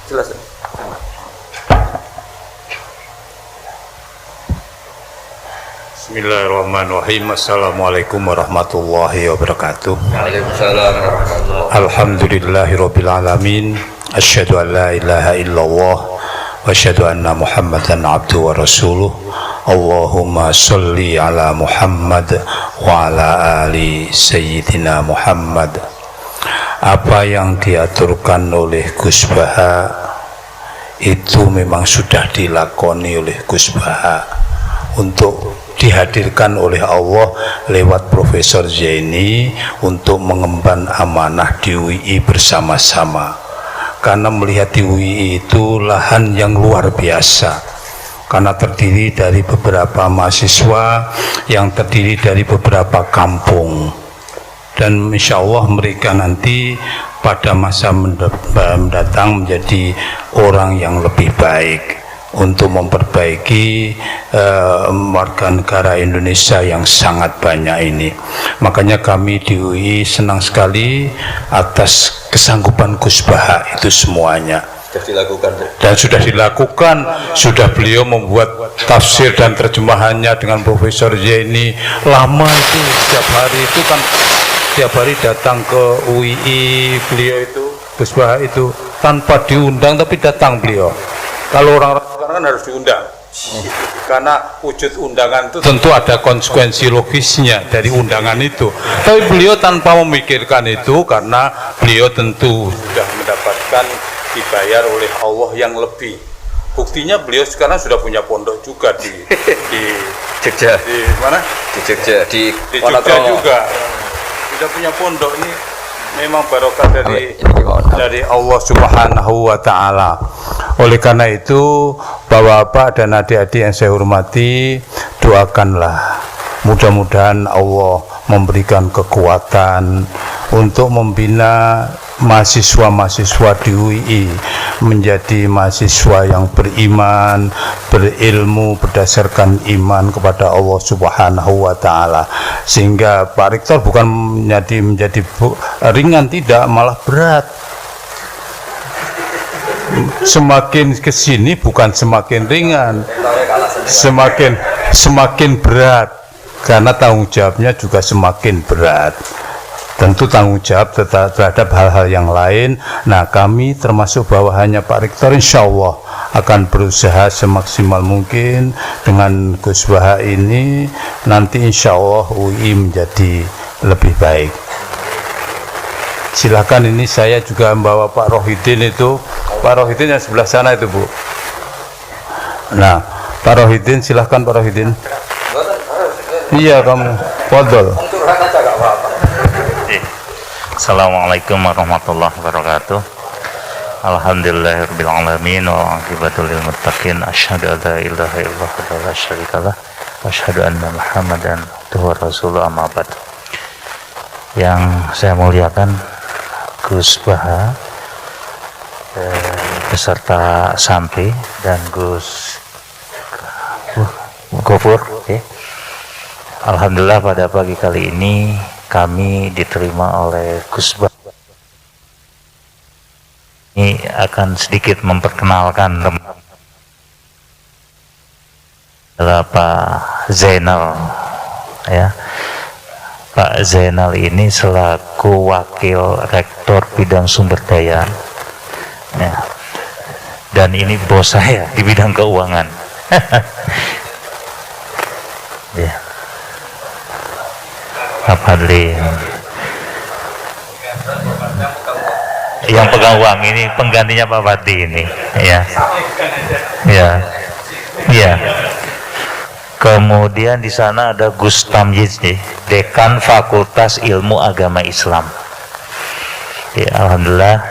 [SPEAKER 1] Jelas.
[SPEAKER 3] Bismillahirrahmanirrahim. Assalamualaikum warahmatullahi wabarakatuh.
[SPEAKER 1] Waalaikumsalam warahmatullahi.
[SPEAKER 3] Alhamdulillahirabbil alamin. Asyhadu an la ilaha illallah wa asyhadu anna Muhammadan abduhu wa rasuluh. Allahumma sholli ala Muhammad wa ala ali sayyidina Muhammad. Apa yang diaturkan oleh Gus Bah itu memang sudah dilakoni oleh Gus Baha untuk dihadirkan oleh Allah lewat Profesor Zaini untuk mengemban amanah di UI bersama-sama. Karena melihat di UI itu lahan yang luar biasa, karena terdiri dari beberapa mahasiswa yang terdiri dari beberapa kampung, dan insya Allah mereka nanti pada masa mendatang menjadi orang yang lebih baik untuk memperbaiki warga negara Indonesia yang sangat banyak ini. Makanya kami di UI senang sekali atas kesanggupan Gus Baha itu semuanya. Sudah dilakukan, sudah beliau membuat tafsir dan terjemahannya dengan Profesor Zaini. Lama itu, setiap hari itu kan, setiap hari datang ke UII beliau itu, Gus Baha itu tanpa diundang tapi datang beliau. Kalau orang-orang sekarang kan harus diundang, karena wujud undangan itu tentu ada konsekuensi logisnya dari undangan itu. Tapi beliau tanpa memikirkan itu, karena beliau tentu sudah mendapatkan dibayar oleh Allah yang lebih. Buktinya beliau sekarang sudah punya pondok juga di
[SPEAKER 1] Jogja.
[SPEAKER 3] Di mana?
[SPEAKER 1] Di Jogja, di
[SPEAKER 3] Jogja juga. Sudah punya pondok. Ini memang barokah dari Allah Subhanahu wa taala. Oleh karena itu, Bapak-bapak dan adik-adik yang saya hormati, doakanlah mudah-mudahan Allah memberikan kekuatan untuk membina mahasiswa-mahasiswa di UI menjadi mahasiswa yang beriman, berilmu berdasarkan iman kepada Allah Subhanahu wa taala, sehingga Pak Rektor bukan menjadi ringan, tidak, malah berat. Semakin kesini bukan semakin ringan, semakin berat, karena tanggung jawabnya juga semakin berat. Tentu tanggung jawab terhadap hal-hal yang lain. Nah, kami termasuk bawahannya Pak Rektor insya Allah akan berusaha semaksimal mungkin dengan Gus Baha ini, nanti insya Allah UI menjadi lebih baik. Silahkan, ini saya juga membawa Pak Rohidin itu, Pak Rohidin yang sebelah sana itu, Bu. Nah, Pak Rohidin, silahkan Pak Rohidin. Iya, kamu fadhol.
[SPEAKER 4] Assalamualaikum warahmatullahi wabarakatuh. Alhamdulillahirabbil alamin wa aqibatu lil muttaqin. Asyhadu an la ilaha illallah wa la syarikalah wa asyhadu anna Muhammadan abduhu wa rasuluhu, amma ba'd. Yang saya muliakan Gus Baha beserta santri dan Gus Gofur. Alhamdulillah pada pagi kali ini kami diterima oleh Gus Baha. Ini akan sedikit memperkenalkan adalah Pak Zainal, ya. Pak Zainal ini selaku wakil rektor bidang sumber daya, ya. Dan ini bos saya di bidang keuangan. Ya. Pak Fadli yang pegang uang ini penggantinya Pak Fadli ini, ya, ya, ya. Kemudian di sana ada Gus Tamyiz, Dekan Fakultas Ilmu Agama Islam. Ya, alhamdulillah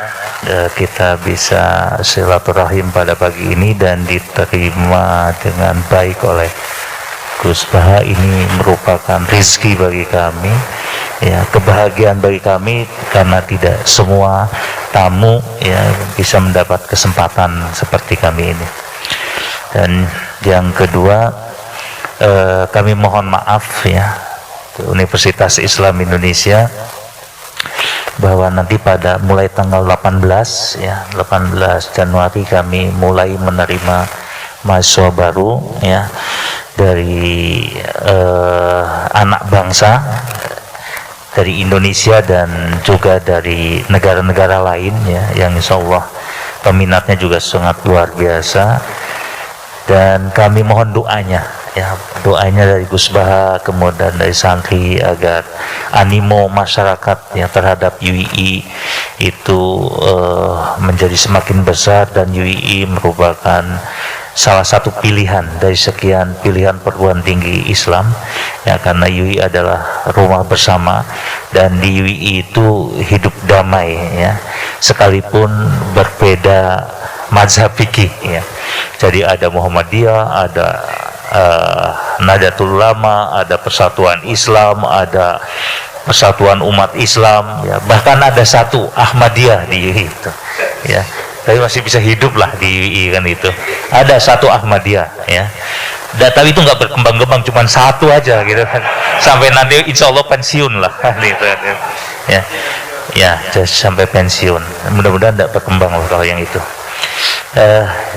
[SPEAKER 4] kita bisa silaturahim pada pagi ini dan diterima dengan baik oleh Gus Baha. Ini merupakan rezeki bagi kami, ya, kebahagiaan bagi kami, karena tidak semua tamu ya bisa mendapat kesempatan seperti kami ini. Dan yang kedua, kami mohon maaf ya Universitas Islam Indonesia bahwa nanti pada mulai tanggal 18 Januari kami mulai menerima mahasiswa baru ya dari anak bangsa dari Indonesia dan juga dari negara-negara lain ya, yang insya Allah peminatnya juga sangat luar biasa, dan kami mohon doanya ya doanya dari Gus Baha, kemudian dari santri agar animo masyarakat yang terhadap UII itu menjadi semakin besar, dan UII merupakan salah satu pilihan dari sekian pilihan perguruan tinggi Islam ya, karena UII adalah rumah bersama, dan di UII itu hidup damai ya, sekalipun berbeda mazhab fikih ya. Jadi ada Muhammadiyah, ada Nahdlatul Ulama, ada Persatuan Islam, ada Persatuan Umat Islam ya, bahkan ada satu Ahmadiyah di UI itu ya, tapi masih bisa hidup lah di UI kan, itu ada satu Ahmadiyah ya. Tapi itu nggak berkembang-kembang, cuma satu aja gitu kan, sampai nanti insya Allah pensiun lah gitu ya, ya sampai pensiun, mudah-mudahan tidak berkembang loh kalau yang itu.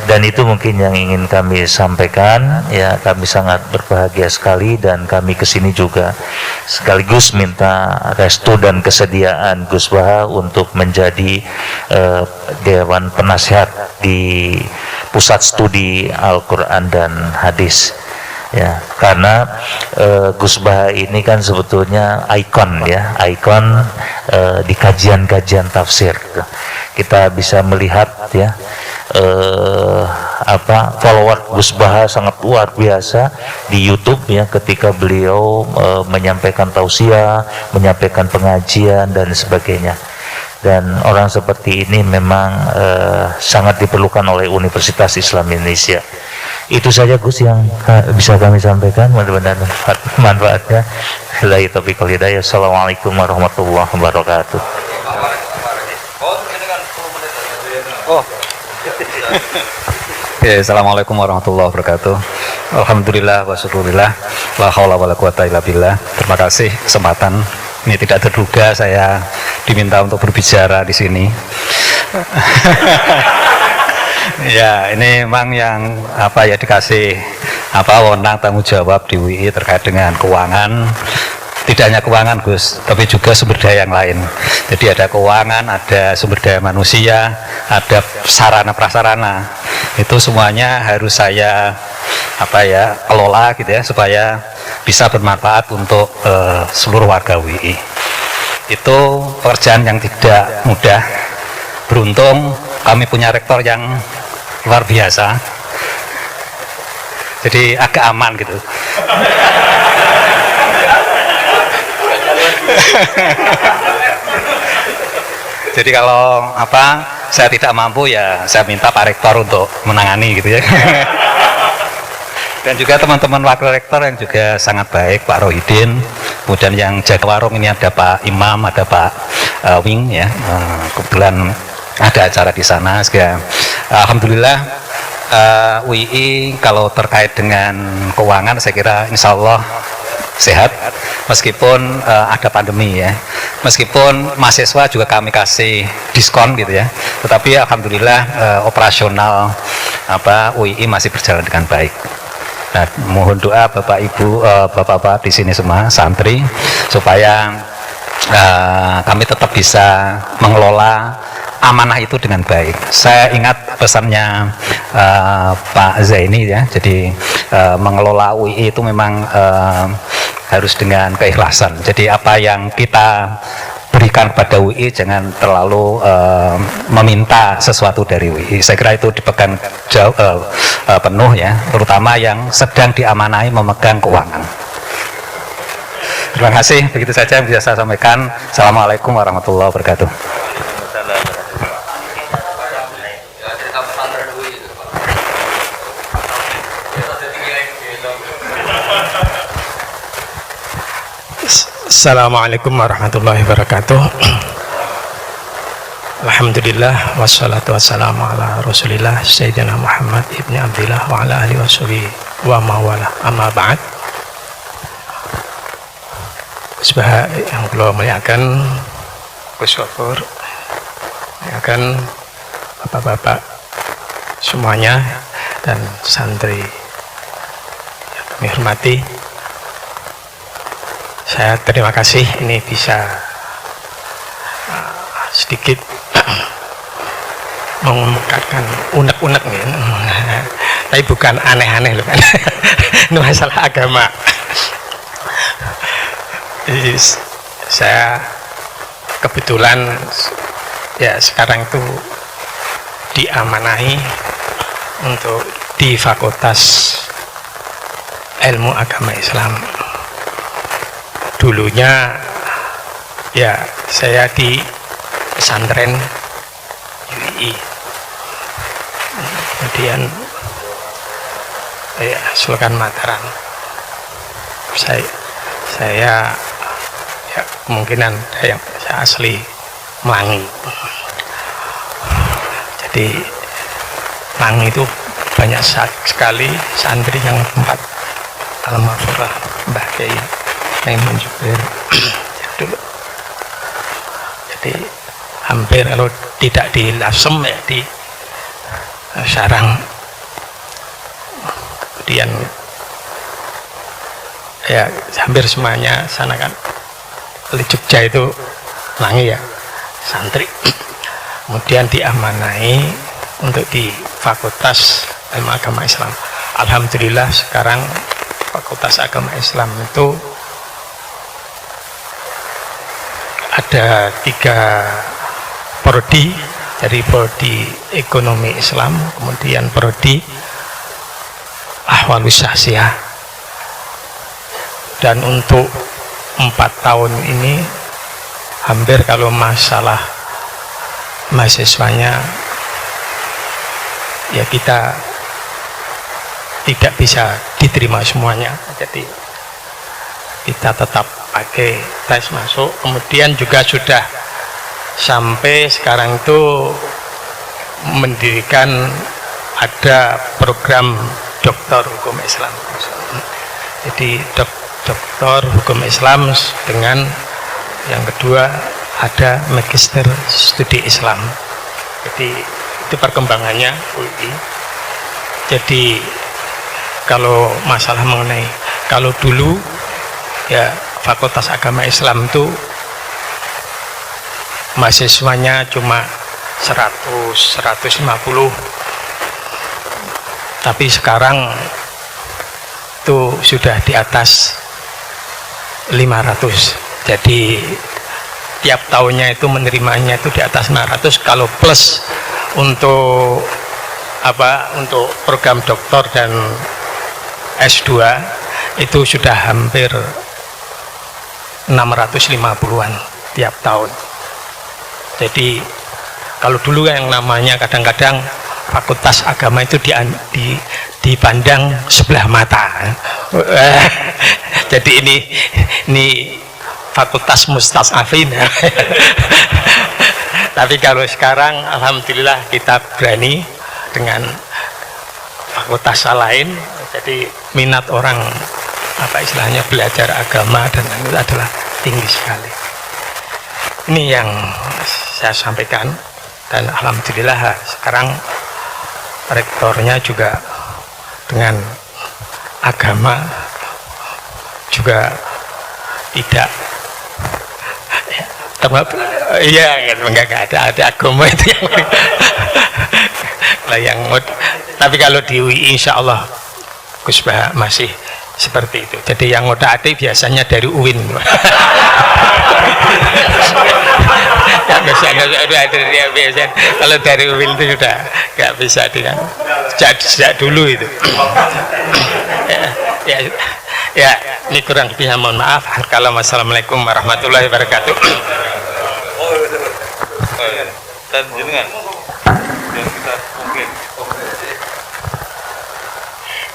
[SPEAKER 4] Dan itu mungkin yang ingin kami sampaikan ya. Kami sangat berbahagia sekali, dan kami kesini juga sekaligus minta restu dan kesediaan Gus Baha untuk menjadi Dewan Penasihat di Pusat Studi Al-Quran dan Hadis ya, karena Gus Baha ini kan sebetulnya ikon ya, ikon di kajian-kajian tafsir. Kita bisa melihat ya, follower Gus Baha sangat luar biasa di YouTube ya, ketika beliau menyampaikan tausiah, menyampaikan pengajian dan sebagainya. Dan orang seperti ini memang sangat diperlukan oleh Universitas Islam Indonesia. Itu saja Gus yang bisa kami sampaikan, mudah-mudahan manfaatnya. Billahi taufiq wal hidayah. Assalamualaikum warahmatullahi wabarakatuh.
[SPEAKER 3] Assalamualaikum warahmatullahi wabarakatuh. Alhamdulillah wa syukurillah, la haula wala quwata illa billah. Terima kasih kesempatan. Ini tidak terduga saya diminta untuk berbicara di sini. Ya, ini memang yang dikasih wewenang tanggung jawab di UI terkait dengan keuangan. Tidak hanya keuangan Gus, tapi juga sumber daya yang lain. Jadi ada keuangan, ada sumber daya manusia, ada sarana prasarana. Itu semuanya harus saya kelola gitu ya, supaya bisa bermanfaat untuk seluruh warga UI. Itu pekerjaan yang tidak mudah. Beruntung kami punya rektor yang luar biasa. Jadi agak aman gitu. Jadi kalau saya tidak mampu ya saya minta Pak Rektor untuk menangani gitu ya. Dan juga teman-teman wakil rektor yang juga sangat baik, Pak Rohidin. Kemudian yang jaga warung ini ada Pak Imam, ada Pak Wing ya. Kebetulan ada acara di sana. Alhamdulillah UII kalau terkait dengan keuangan saya kira insya Allah sehat, meskipun ada pandemi ya, meskipun mahasiswa juga kami kasih diskon gitu ya, tetapi alhamdulillah operasional UII masih berjalan dengan baik. Nah, mohon doa Bapak Ibu, Bapak-bapak di sini semua santri, supaya kami tetap bisa mengelola amanah itu dengan baik. Saya ingat pesannya Pak Zaini ya, jadi mengelola UI itu memang harus dengan keikhlasan. Jadi apa yang kita berikan kepada UI jangan terlalu meminta sesuatu dari UI. Saya kira itu dipegang penuh ya, terutama yang sedang diamanahi memegang keuangan. Terima kasih, begitu saja yang bisa saya sampaikan. Assalamualaikum warahmatullahi wabarakatuh.
[SPEAKER 5] Assalamualaikum warahmatullahi wabarakatuh. Alhamdulillah wassalatu wassalamu ala Rasulillah Sayyidina Muhammad ibni Abdillah wa ala alihi washabihi wa mawala, amma ba'd. Sebab yang beliau muliakan Gus Ghafur, muliakan bapak-bapak semuanya dan santri yang kami hormati. Saya terima kasih ini bisa sedikit mengemukakan unek-unek nih Tapi bukan aneh-aneh loh kan. Ini masalah agama. Jadi, saya kebetulan ya sekarang itu diamanahi untuk di Fakultas Ilmu Agama Islam. Dulunya ya saya di pesantren UII, kemudian ya Sultan Mataram. Saya ya kemungkinan saya asli Melangi. Jadi Melangi itu banyak sekali santri yang tempat almarhumah Mbah Kiai Maimun Jubair dulu. Jadi hampir kalau tidak di Lasem ya di Sarang. Kemudian ya hampir semuanya sana kan. Di Jogja itu Melangi ya santri. Kemudian diamanai untuk di Fakultas Ilmu Agama Islam. Alhamdulillah sekarang Fakultas Agama Islam itu ada 3 prodi, dari prodi Ekonomi Islam, kemudian prodi Ahwalus Syakhsiyah, dan untuk 4 tahun ini hampir kalau masalah mahasiswanya ya kita tidak bisa diterima semuanya, jadi kita tetap pakai tes masuk. Kemudian juga sudah sampai sekarang itu mendirikan ada program doktor hukum Islam, jadi doktor hukum Islam dengan yang kedua ada magister studi Islam. Jadi itu perkembangannya UI. Jadi kalau masalah mengenai, kalau dulu ya Fakultas Agama Islam itu mahasiswanya cuma 100-150, tapi sekarang itu sudah di atas 500. Jadi tiap tahunnya itu menerimanya itu di atas 500. Kalau plus untuk untuk program doktor dan S2 itu sudah hampir 650-an tiap tahun. Jadi kalau dulu yang namanya kadang-kadang Fakultas Agama itu dipandang sebelah mata. Jadi ini Fakultas Mustasafin. Tapi kalau sekarang alhamdulillah kita berani dengan fakultas lain, jadi minat orang istilahnya belajar agama dan itu adalah tinggi sekali. Ini yang saya sampaikan, dan alhamdulillah sekarang rektornya juga dengan agama juga tidak enggak ada agama itu yang tapi kalau di UI insya Allah Gus Bah masih seperti itu. Jadi yang ngotak-atik biasanya dari UIN. Kalau dari UIN itu sudah nggak bisa dengan sejak dulu itu. Ya, ini kurang lebihnya mohon maaf. Assalamualaikum warahmatullahi wabarakatuh.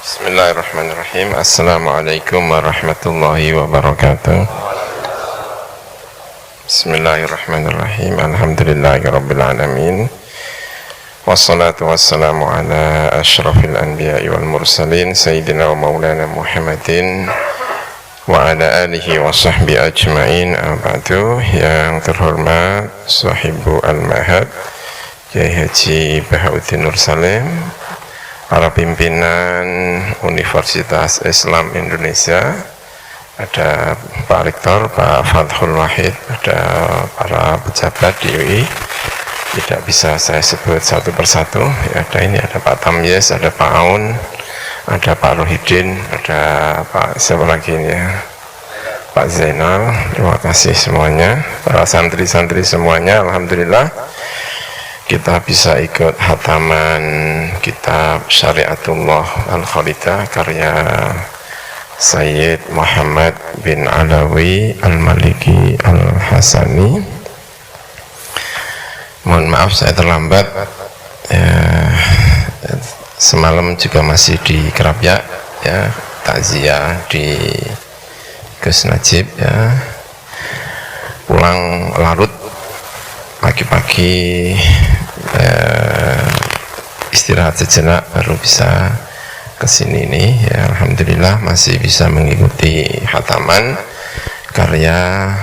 [SPEAKER 6] Bismillahirrahmanirrahim. Assalamualaikum warahmatullahi wabarakatuh. Bismillahirrahmanirrahim. Alhamdulillahirabbil alamin. Wassalatu wassalamu ala asyrafil anbiya'i wal mursalin sayyidina wa maulana Muhammadin wa ala alihi wa sahbihi ajma'in. Abadu, yang terhormat sahibu al-mahad Kiai Haji Bahauddin Nur Salim, para pimpinan Universitas Islam Indonesia, ada Pak Rektor Pak Fathul Wahid, ada para pejabat di UI, tidak bisa saya sebut satu persatu ya. Ada ini, ada Pak Tamyiz, ada Pak Aun, ada Pak Rohidin, ada Pak siapa lagi ini ya, Pak Zainal. Terima kasih semuanya, para santri-santri semuanya. Alhamdulillah kita bisa ikut hataman kitab Syariatullah Al-Khalidah karya Sayyid Muhammad bin Alawi Al-Maliki Al-Hasani. Mohon maaf saya terlambat ya, semalam juga masih di Kerapia ya, takziah di Gus Najib ya, pulang larut pagi-pagi, istirahat sejenak baru bisa kesini nih ya. Alhamdulillah masih bisa mengikuti hataman karya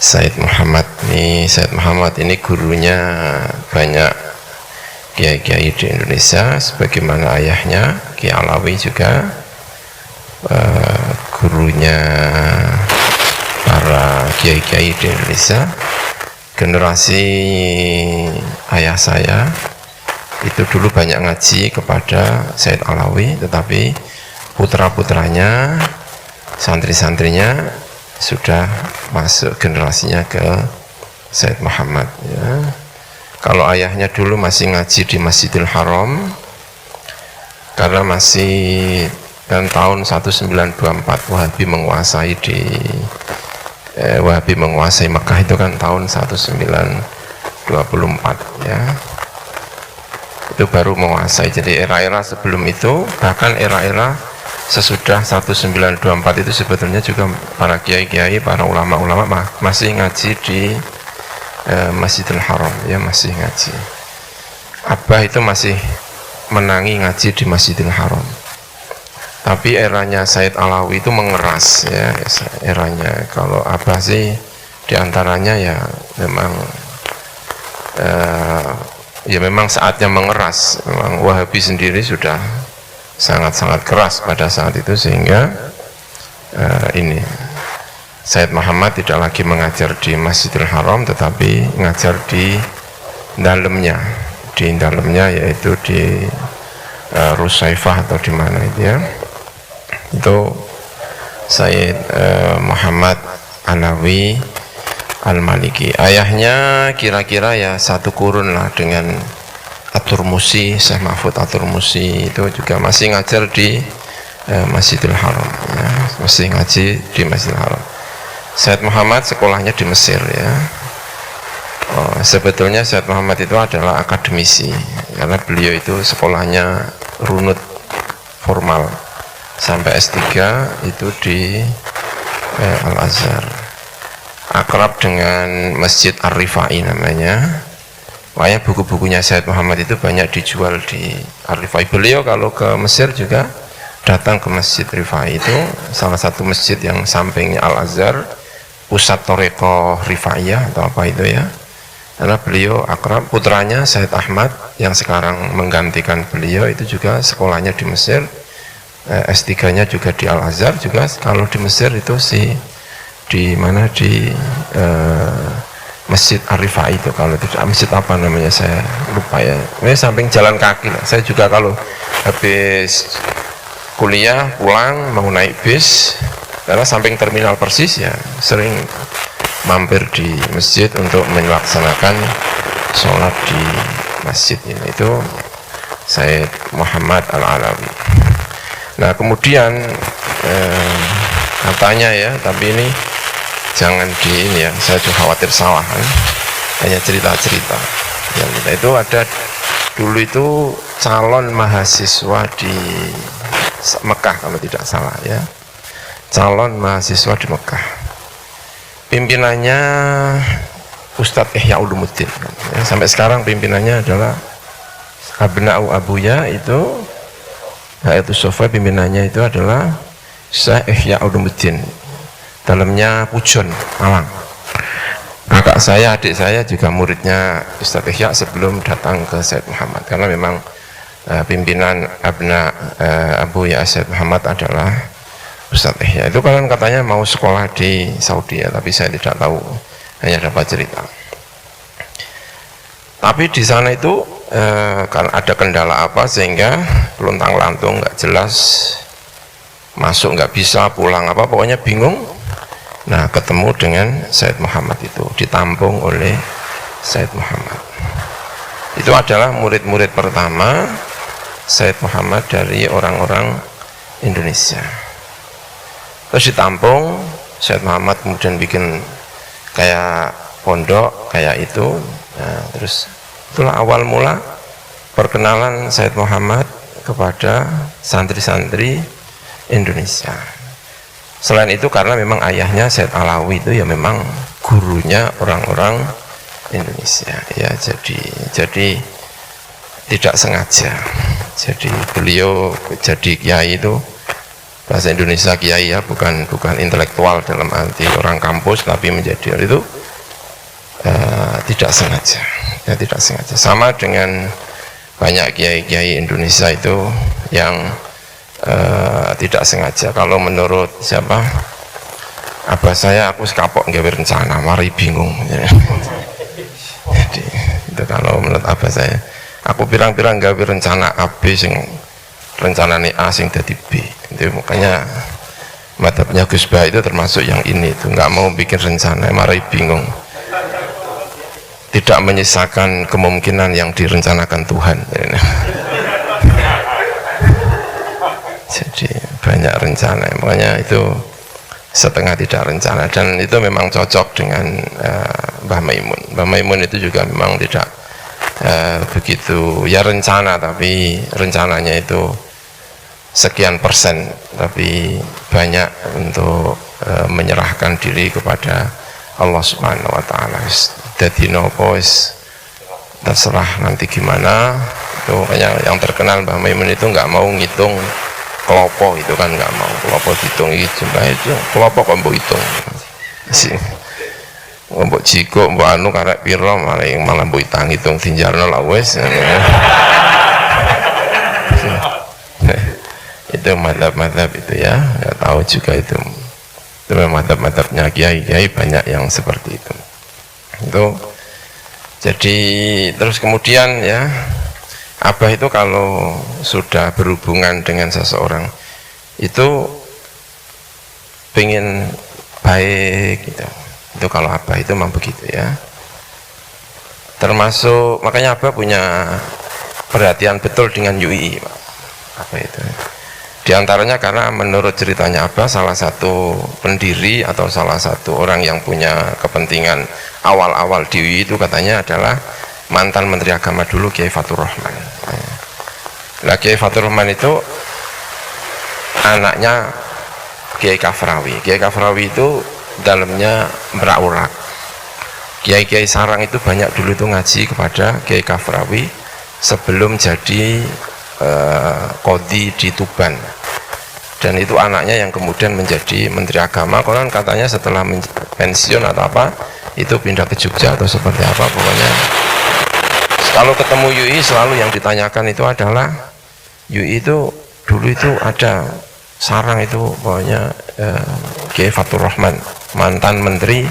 [SPEAKER 6] Sayyid Muhammad nih. Sayyid Muhammad ini gurunya banyak kiai-kiai di Indonesia, sebagaimana ayahnya Ki Alawi juga gurunya para kiai-kiai di Indonesia. Generasi ayah saya itu dulu banyak ngaji kepada Sayyid Alawi, tetapi putra-putranya, santri-santrinya sudah masuk generasinya ke Sayyid Muhammad ya. Kalau ayahnya dulu masih ngaji di Masjidil Haram karena masih dan tahun 1924 Wahabi menguasai Wahabi menguasai Mekah itu kan tahun 1924 ya, itu baru menguasai. Jadi era-era sebelum itu, bahkan era-era sesudah 1924 itu sebetulnya juga para kiai-kiai, para ulama-ulama masih ngaji di Masjidil Haram ya, masih ngaji. Abah itu masih menangi ngaji di Masjidil Haram. Tapi eranya Sayyid Alawi itu mengeras ya, eranya. Kalau Abah sih diantaranya ya memang memang saatnya mengeras. Memang Wahabi sendiri sudah sangat-sangat keras pada saat itu, sehingga ini Sayyid Muhammad tidak lagi mengajar di Masjidil Haram, tetapi mengajar di dalamnya, yaitu di Rusaifah atau di mana itu ya. Itu Sayyid Muhammad Alawi Al-Maliki. Ayahnya kira-kira ya satu kurun lah dengan At-Turmusi, Syekh Mahfud At-Turmusi, itu juga masih ngajar di Masjidil Haram ya, masih ngaji di Masjidil Haram. Sayyid Muhammad sekolahnya di Mesir ya. Sebetulnya Sayyid Muhammad itu adalah akademisi karena beliau itu sekolahnya runut formal sampai S3 itu di Al-Azhar. Akrab dengan Masjid Ar-Rifai namanya. Makanya buku-bukunya Sayyid Muhammad itu banyak dijual di Ar-Rifai. Beliau kalau ke Mesir juga datang ke Masjid Rifai, itu salah satu masjid yang sampingnya Al-Azhar, pusat Thariqah Rifaiyah atau apa itu ya. Karena beliau akrab, putranya Sayyid Ahmad yang sekarang menggantikan beliau itu juga sekolahnya di Mesir, S3-nya juga di Al-Azhar juga. Kalau di Mesir itu di mana, di Masjid Ar-Rifai itu, kalau tidak masjid apa namanya saya lupa ya. Ini samping jalan kaki lah. Saya juga kalau habis kuliah pulang mau naik bis, karena samping terminal Persis ya, sering mampir di masjid untuk melaksanakan sholat di masjid ini. Itu Sayyid Muhammad Al-Alawi. Nah kemudian katanya ya, tapi ini jangan di ini ya, saya juga khawatir salah kan? Hanya cerita-cerita yang kita itu ada dulu itu calon mahasiswa di Mekah kalau tidak salah ya, calon mahasiswa di Mekah, pimpinannya Ustadz Ihya Ulumuddin ya, sampai sekarang pimpinannya adalah Abna'u Abuya, itu Hayatus Sofa, pimpinannya itu adalah Syekh Ihya Ulumuddin, dalamnya Pujon Malang. Kakak saya, adik saya juga muridnya Ustadz Ihya sebelum datang ke Sayyid Muhammad, karena memang pimpinan Abu Ya Sayyid Muhammad adalah Ustadz Ihya. Itu kan katanya mau sekolah di Saudi ya, tapi saya tidak tahu, hanya dapat cerita. Tapi di sana itu kan ada kendala apa sehingga luntang-lantung nggak jelas, masuk nggak bisa, pulang apa, pokoknya bingung. Nah, ketemu dengan Sayyid Muhammad itu, ditampung oleh Sayyid Muhammad. Itu adalah murid-murid pertama Sayyid Muhammad dari orang-orang Indonesia. Terus ditampung, Sayyid Muhammad kemudian bikin kayak pondok, kayak itu. Nah, terus itulah awal mula perkenalan Sayyid Muhammad kepada santri-santri Indonesia. Selain itu karena memang ayahnya Sayyid Alawi itu ya memang gurunya orang-orang Indonesia ya, jadi tidak sengaja. Jadi beliau jadi kiai itu bahasa Indonesia kiai ya, bukan intelektual dalam arti orang kampus, tapi menjadi itu tidak sengaja. Ya, tidak sengaja. Sama dengan banyak kiai-kiai Indonesia itu yang tidak sengaja. Kalau menurut siapa? Abah saya, aku sekapok nggak rencana, mari bingung. Ya. Jadi itu kalau menurut abah saya, aku pirang-pirang nggak rencana A B sing rencana nih A sing jadi B. Itu makanya madhabnya Gus Bah itu termasuk yang ini, itu nggak mau bikin rencana, mari bingung. Tidak menyisakan kemungkinan yang direncanakan Tuhan. Jadi banyak rencana, makanya itu setengah tidak rencana, dan itu memang cocok dengan Mbah Maimun. Mbah Maimun itu juga memang tidak begitu ya rencana, tapi rencananya itu sekian persen, tapi banyak untuk menyerahkan diri kepada Allah Subhanahu wa Ta'ala. Jadi nopo terserah nanti gimana. Itu yang terkenal Mbah Maimun itu nggak mau ngitung kelopo, itu kan nggak mau kelopo dihitung, itu jumlah itu kelopo kok mbok hitung sih, mbok jiko mbok anu karek piro malah mbok hitung tinjarno lah wes. Itu madhab-madhab itu ya, nggak tahu juga itu madhab-madhabnya kiai-kiai banyak yang seperti itu. Jadi terus kemudian ya, Abah itu kalau sudah berhubungan dengan seseorang itu pengen baik gitu. Itu kalau Abah itu memang begitu ya. Termasuk makanya Abah punya perhatian betul dengan UI, apa itu. Di antaranya karena menurut ceritanya Abah, salah satu pendiri atau salah satu orang yang punya kepentingan awal-awal di UI itu katanya adalah mantan Menteri Agama dulu, Kiai Fathur Rahman. Nah, Kiai Fathur Rahman itu anaknya Kiai Kafrawi. Kiai Kafrawi itu dalamnya berak-urak. Kiai-kiai sarang itu banyak dulu itu ngaji kepada Kiai Kafrawi sebelum jadi Qadhi di Tuban, dan itu anaknya yang kemudian menjadi Menteri Agama. Konon katanya setelah pensiun atau apa itu pindah ke Jogja atau seperti apa, pokoknya kalau ketemu UI selalu yang ditanyakan itu adalah UI itu dulu itu ada sarang itu pokoknya Kiai Fathur Rahman, mantan Menteri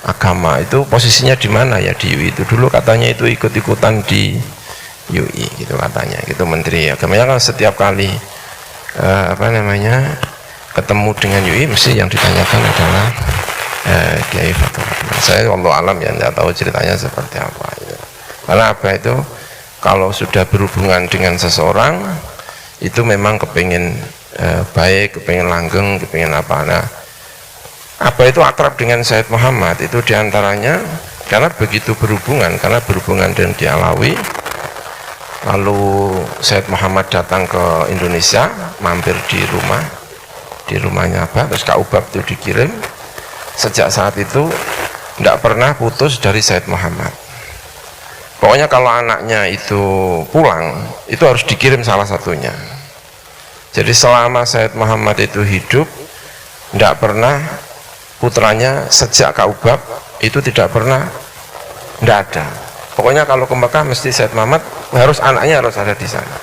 [SPEAKER 6] Agama, itu posisinya di mana ya di UI itu dulu, katanya itu ikut-ikutan di UI gitu katanya, gitu Menteri Agamanya kan setiap kali ketemu dengan UI mesti yang ditanyakan adalah Kiai Fathur Rahman. Saya wallahu alam ya tidak tahu ceritanya seperti apa gitu. Karena apa itu kalau sudah berhubungan dengan seseorang itu memang kepingin baik, kepingin langgeng, kepingin apa. Nah, apa itu akrab dengan Sayyid Muhammad itu diantaranya karena begitu berhubungan, karena berhubungan dengan Kiai Alawi. Lalu Sayyid Muhammad datang ke Indonesia, mampir di rumahnya Abah, terus Kak Ubab itu dikirim. Sejak saat itu tidak pernah putus dari Sayyid Muhammad. Pokoknya kalau anaknya itu pulang, itu harus dikirim salah satunya. Jadi selama Sayyid Muhammad itu hidup, tidak pernah putranya sejak Kak Ubab itu tidak pernah, tidak ada. Pokoknya kalau ke Mekah mesti Sayyid Muhammad harus anaknya harus ada di sana.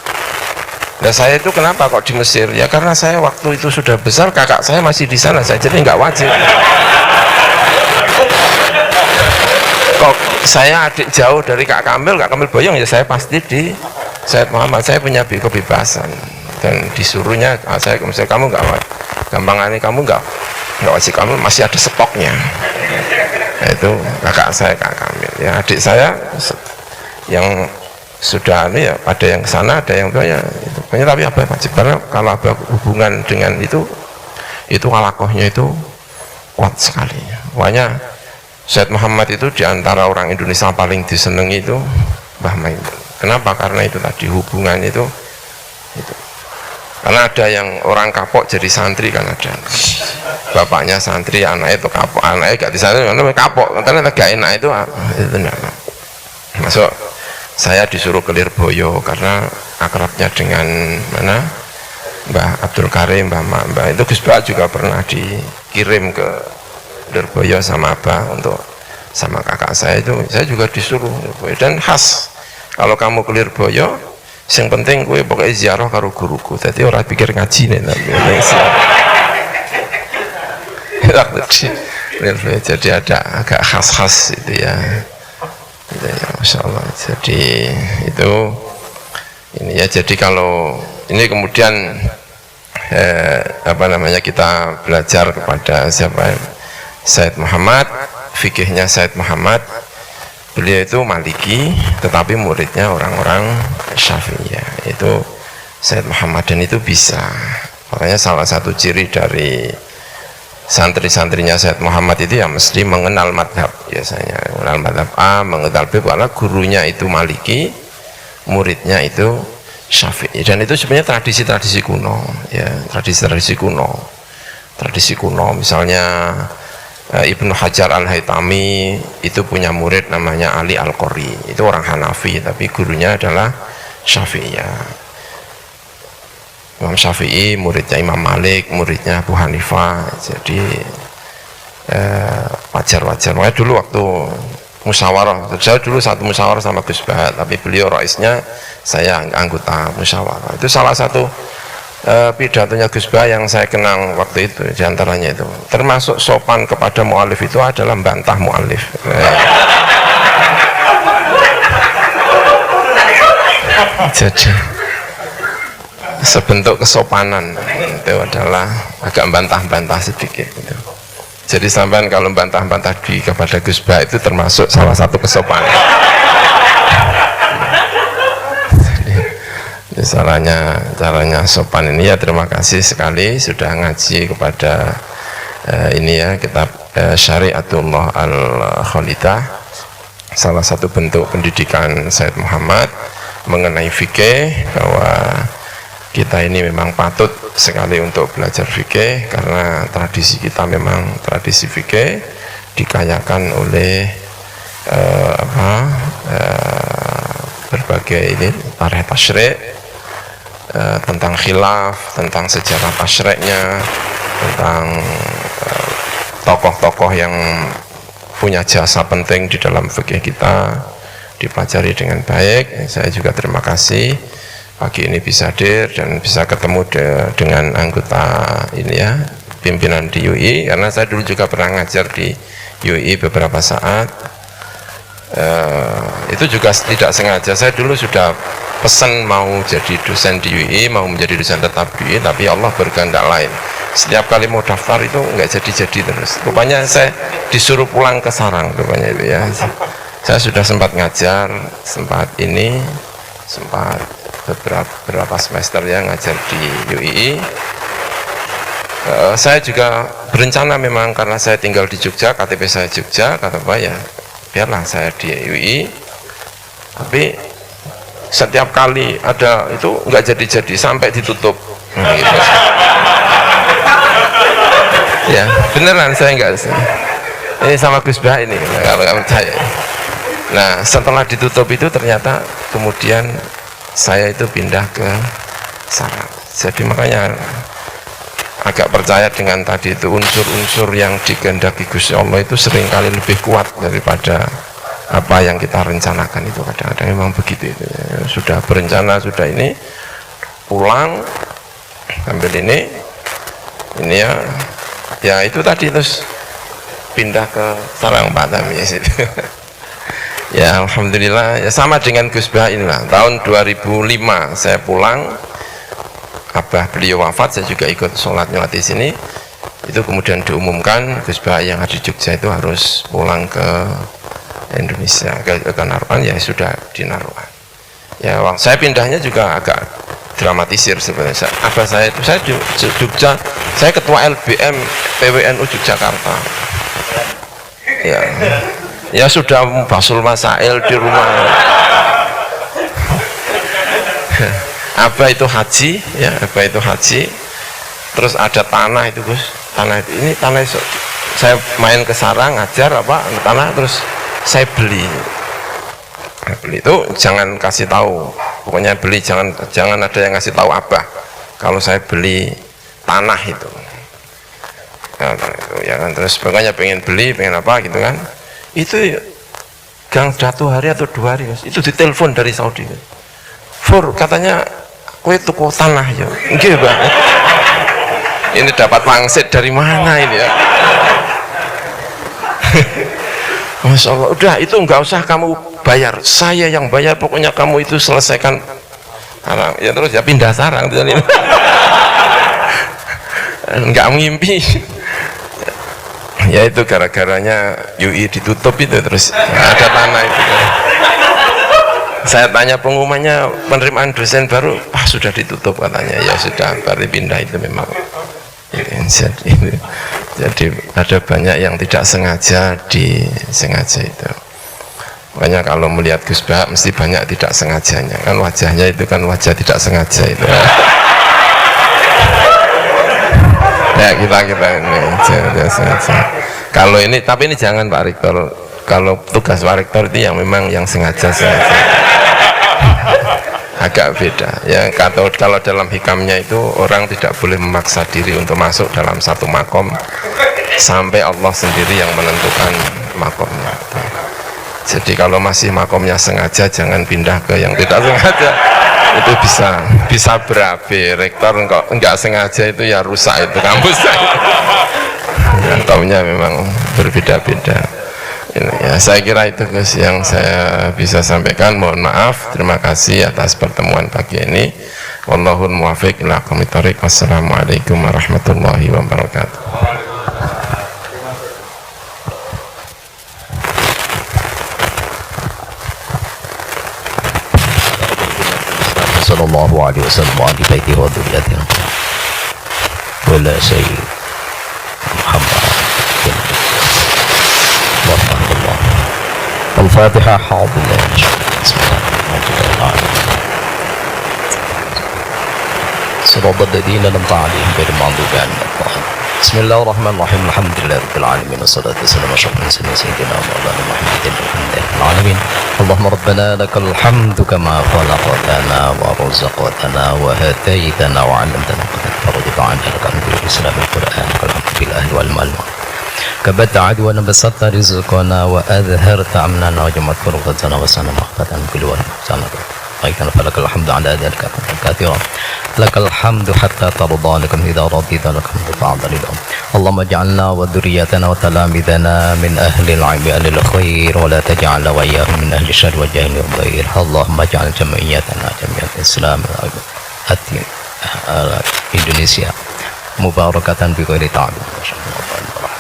[SPEAKER 6] Nah saya itu kenapa kok di Mesir? Ya karena saya waktu itu sudah besar, kakak saya masih di sana, saya jadi nggak wajib. saya adik jauh dari Kak Kamil boyong ya saya pasti di Sayyid Muhammad. Saya punya kebebasan dan disuruhnya saya misalnya kamu nggak gampangannya kamu nggak wajib, kamu masih ada stoknya. Nah, itu kakak saya Kak Kamil ya, adik saya yang sudah ya ada yang kesana ada yang banyak itu banyak, tapi apa wajib karena kalau ada hubungan dengan itu alakohnya itu kuat sekali. Makanya Sayyid Muhammad itu diantara orang Indonesia paling disenangi itu Mbah Maimun. Kenapa? Karena itu tadi hubungan itu. Karena ada yang orang kapok jadi santri kan ada. Bapaknya santri, anaknya itu kapok, anaknya gak di santri, anaknya kapok. Karena gak enak itu enggak. Masuk saya disuruh ke Lirboyo karena akrabnya dengan mana? Mbah Abdul Karim, Mbah itu Gus Bah juga pernah dikirim ke Lirboyo sama Abah untuk sama kakak saya itu, saya juga disuruh Lirboyo. Dan khas kalau kamu ke Lirboyo yang penting gue pokoknya ziarah karo guruku, jadi orang pikir ngaji nih jadi ada agak khas-khas itu ya, Masya Allah. Jadi itu ini ya, jadi kalau ini kemudian apa namanya kita belajar kepada siapa, Sayyid Muhammad, fikihnya Sayyid Muhammad, beliau itu Maliki tetapi muridnya orang-orang Syafi'iyah, itu Sayyid Muhammad, dan itu bisa. Makanya salah satu ciri dari santri-santrinya Sayyid Muhammad itu ya mesti mengenal madhab, biasanya mengenal madhab A, mengenal B, karena gurunya itu Maliki, muridnya itu Syafi'i. Dan itu sebenarnya tradisi-tradisi kuno ya, tradisi kuno misalnya Ibnu Hajar Al-Haytami itu punya murid namanya Ali Al-Qori, itu orang Hanafi tapi gurunya adalah Syafi'iyah. Imam Syafi'i muridnya Imam Malik, muridnya Abu Hanifah. Jadi wajar-wajar. Makanya dulu waktu musyawarah, saya dulu satu musyawarah sama Gus Bah, tapi beliau raisnya, saya anggota musyawarah. Itu salah satu pidatonya Gus Bah yang saya kenang waktu itu, diantaranya itu termasuk sopan kepada mu'alif itu adalah membantah mu'alif. Jadi sebentuk kesopanan itu adalah agak bantah-bantah sedikit gitu. Jadi sampean kalau bantah-bantah kepada Gus Bah itu termasuk salah satu kesopanan. Caranya sopan ini ya. Terima kasih sekali sudah ngaji kepada ini ya, kitab Syariatullah Al-Khalidah, salah satu bentuk pendidikan Sayyid Muhammad mengenai fikih, bahwa kita ini memang patut sekali untuk belajar fikih karena tradisi kita memang tradisi fikih dikayakan oleh berbagai ini tarikh tasyrik, tentang khilaf, tentang sejarah tasyriknya, tentang tokoh-tokoh yang punya jasa penting di dalam fikih kita dipelajari dengan baik. Saya juga terima kasih pagi ini bisa hadir dan bisa ketemu dengan anggota ini ya, pimpinan di UI, karena saya dulu juga pernah ngajar di UI beberapa saat. Itu juga tidak sengaja, saya dulu sudah pesan mau jadi dosen di UI, mau menjadi dosen tetap di UI, tapi Allah berkehendak lain. Setiap kali mau daftar itu nggak jadi terus. Rupanya saya disuruh pulang ke sarang, rupanya itu ya. Saya sudah sempat ngajar, sempat beberapa semester ya ngajar di UII. Saya juga berencana memang, karena saya tinggal di Jogja, KTP saya Jogja, kata Pak ya biarlah saya di UII, tapi setiap kali ada itu nggak jadi sampai ditutup gitu. Ya beneran, saya nggak, ini sama Gus Bah ini kalau nggak percaya. Nah setelah ditutup itu ternyata kemudian saya itu pindah ke sarang. Jadi makanya agak percaya dengan tadi itu, unsur-unsur yang dikehendaki Gusti Allah itu seringkali lebih kuat daripada apa yang kita rencanakan. Itu kadang-kadang memang begitu itu. Sudah berencana, sudah ini pulang ambil ini ya itu tadi, terus pindah ke sarang Pak Tamis itu. Ya alhamdulillah, ya sama dengan Gus Bah inilah. Tahun 2005 saya pulang, abah beliau wafat, saya juga ikut sholat nyolat di sini. Itu kemudian diumumkan Gus Bah yang ada di Jogja itu harus pulang ke Indonesia, ke Naruan, ya sudah di Naruan. Ya, saya pindahnya juga agak dramatisir sebenarnya. Abah saya itu, saya di Jogja, saya ketua LBM PWNU Yogyakarta. Ya sudah basul masail di rumah. Abah itu haji, ya Abah itu haji. Terus ada tanah itu Gus, tanah itu, ini tanah saya main ke sarang ngajar apa tanah, terus saya beli. Nah, beli itu jangan kasih tahu, pokoknya beli jangan ada yang kasih tahu Abah kalau saya beli tanah itu. Ya kan, terus pokoknya pengen beli, pengen apa gitu kan, itu gang 1 hari atau 2 hari Mas, itu ditelepon dari Saudi, Fur katanya kowe tuku tanah ya. Nggih Pak. Ini dapat wangsit dari mana ini ya? Masya Allah, udah itu nggak usah kamu bayar, saya yang bayar, pokoknya kamu itu selesaikan sarang. Ya terus ya pindah sarang, nggak mimpi. Ya itu gara-garanya UI ditutup itu, terus ada tanah itu. Saya tanya pengumumannya penerimaan dosen baru, sudah ditutup katanya. Ya sudah, berarti pindah itu memang. Jadi ada banyak yang tidak sengaja disengaja itu. Makanya kalau melihat Gus Bah mesti banyak tidak sengajanya, kan wajahnya itu kan wajah tidak sengaja itu. Ya kita ini tidak sengaja. Kalau ini, tapi ini jangan Pak Rektor. Kalau tugas Pak Rektor itu yang memang yang sengaja agak beda ya. Kalau dalam hikamnya itu orang tidak boleh memaksa diri untuk masuk dalam satu makom sampai Allah sendiri yang menentukan makomnya. Jadi kalau masih makomnya sengaja, jangan pindah ke yang tidak sengaja, itu bisa berabe. Rektor enggak sengaja itu ya rusak itu kampus. Ya, taunya memang berbeda-beda. Ya, saya kira itu Gus yang saya bisa sampaikan. Mohon maaf, terima kasih atas pertemuan pagi ini. Wallahul muwaffiq ila aqwamit thoriq. Wassalamualaikum warahmatullahi wabarakatuh.
[SPEAKER 3] Sallallahu alaihi wasallam wa ali baitihi wa dzurriyyatihi wa la sayyid Muhammad. الفاتحة. حاضر الله بسم الله الرحمن الرحيم. صراط الذين أنعمت عليهم غير المغضوب عليهم ولا الضالين. بسم الله الرحمن الرحيم. الحمد لله رب العالمين والصلاة والسلام على أشرف المرسلين سيدنا مولانا محمد رب العالمين. اللهم ربنا لك الحمد كما خلقتنا ورزقتنا وهديتنا وعلمتنا فرضت عنا لك الحمد بالإسلام والقرآن والحمد بالأهل والمال كبت عدونا بسطت رزقنا وأظهرت أمننا وجمعت فرقتنا وسنا مخفتنا كل ورحمتنا أيضا فلك الحمد على ذلك كثيرا. لك الحمد حتى ترضى، لكم إذا رضيت لك الحمد بعد رضا. اللهم اجعلنا وذريتنا وتلامذنا من أهل العلم أهل الخير، ولا تجعل وإياهم من أهل الشر وجهل والضير. اللهم اجعل جمعيتنا جمعية الإسلام Indonesia mubarakatan بغير تعب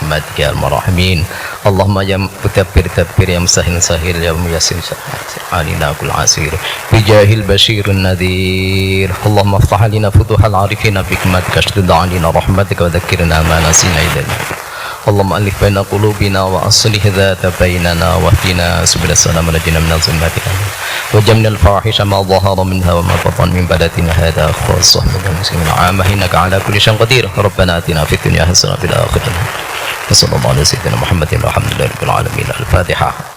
[SPEAKER 3] برحمتك يا الراحمين. اللهم يا متبر تبر يا مسهل سهل يا ميسر علينا كل عسير بجاه البشير النذير. اللهم افتح علينا فتوح العارفين بحكمتك، اشدد علينا رحمتك وذكرنا ما نسينا إلينا. اللهم ألف بين قلوبنا وأصلح ذات بيننا واهدنا سبل السلام ونجنا من الظلمات وجمنا الفواحش ما ظهر منها وما بطن من بلدنا هذا خاصة من المسلمين عامة إنك على كل شيء قدير. ربنا آتنا في الدنيا حسنة وفي الآخرة. وصلى الله على سيدنا محمد والحمد لله رب العالمين. الفاتحة.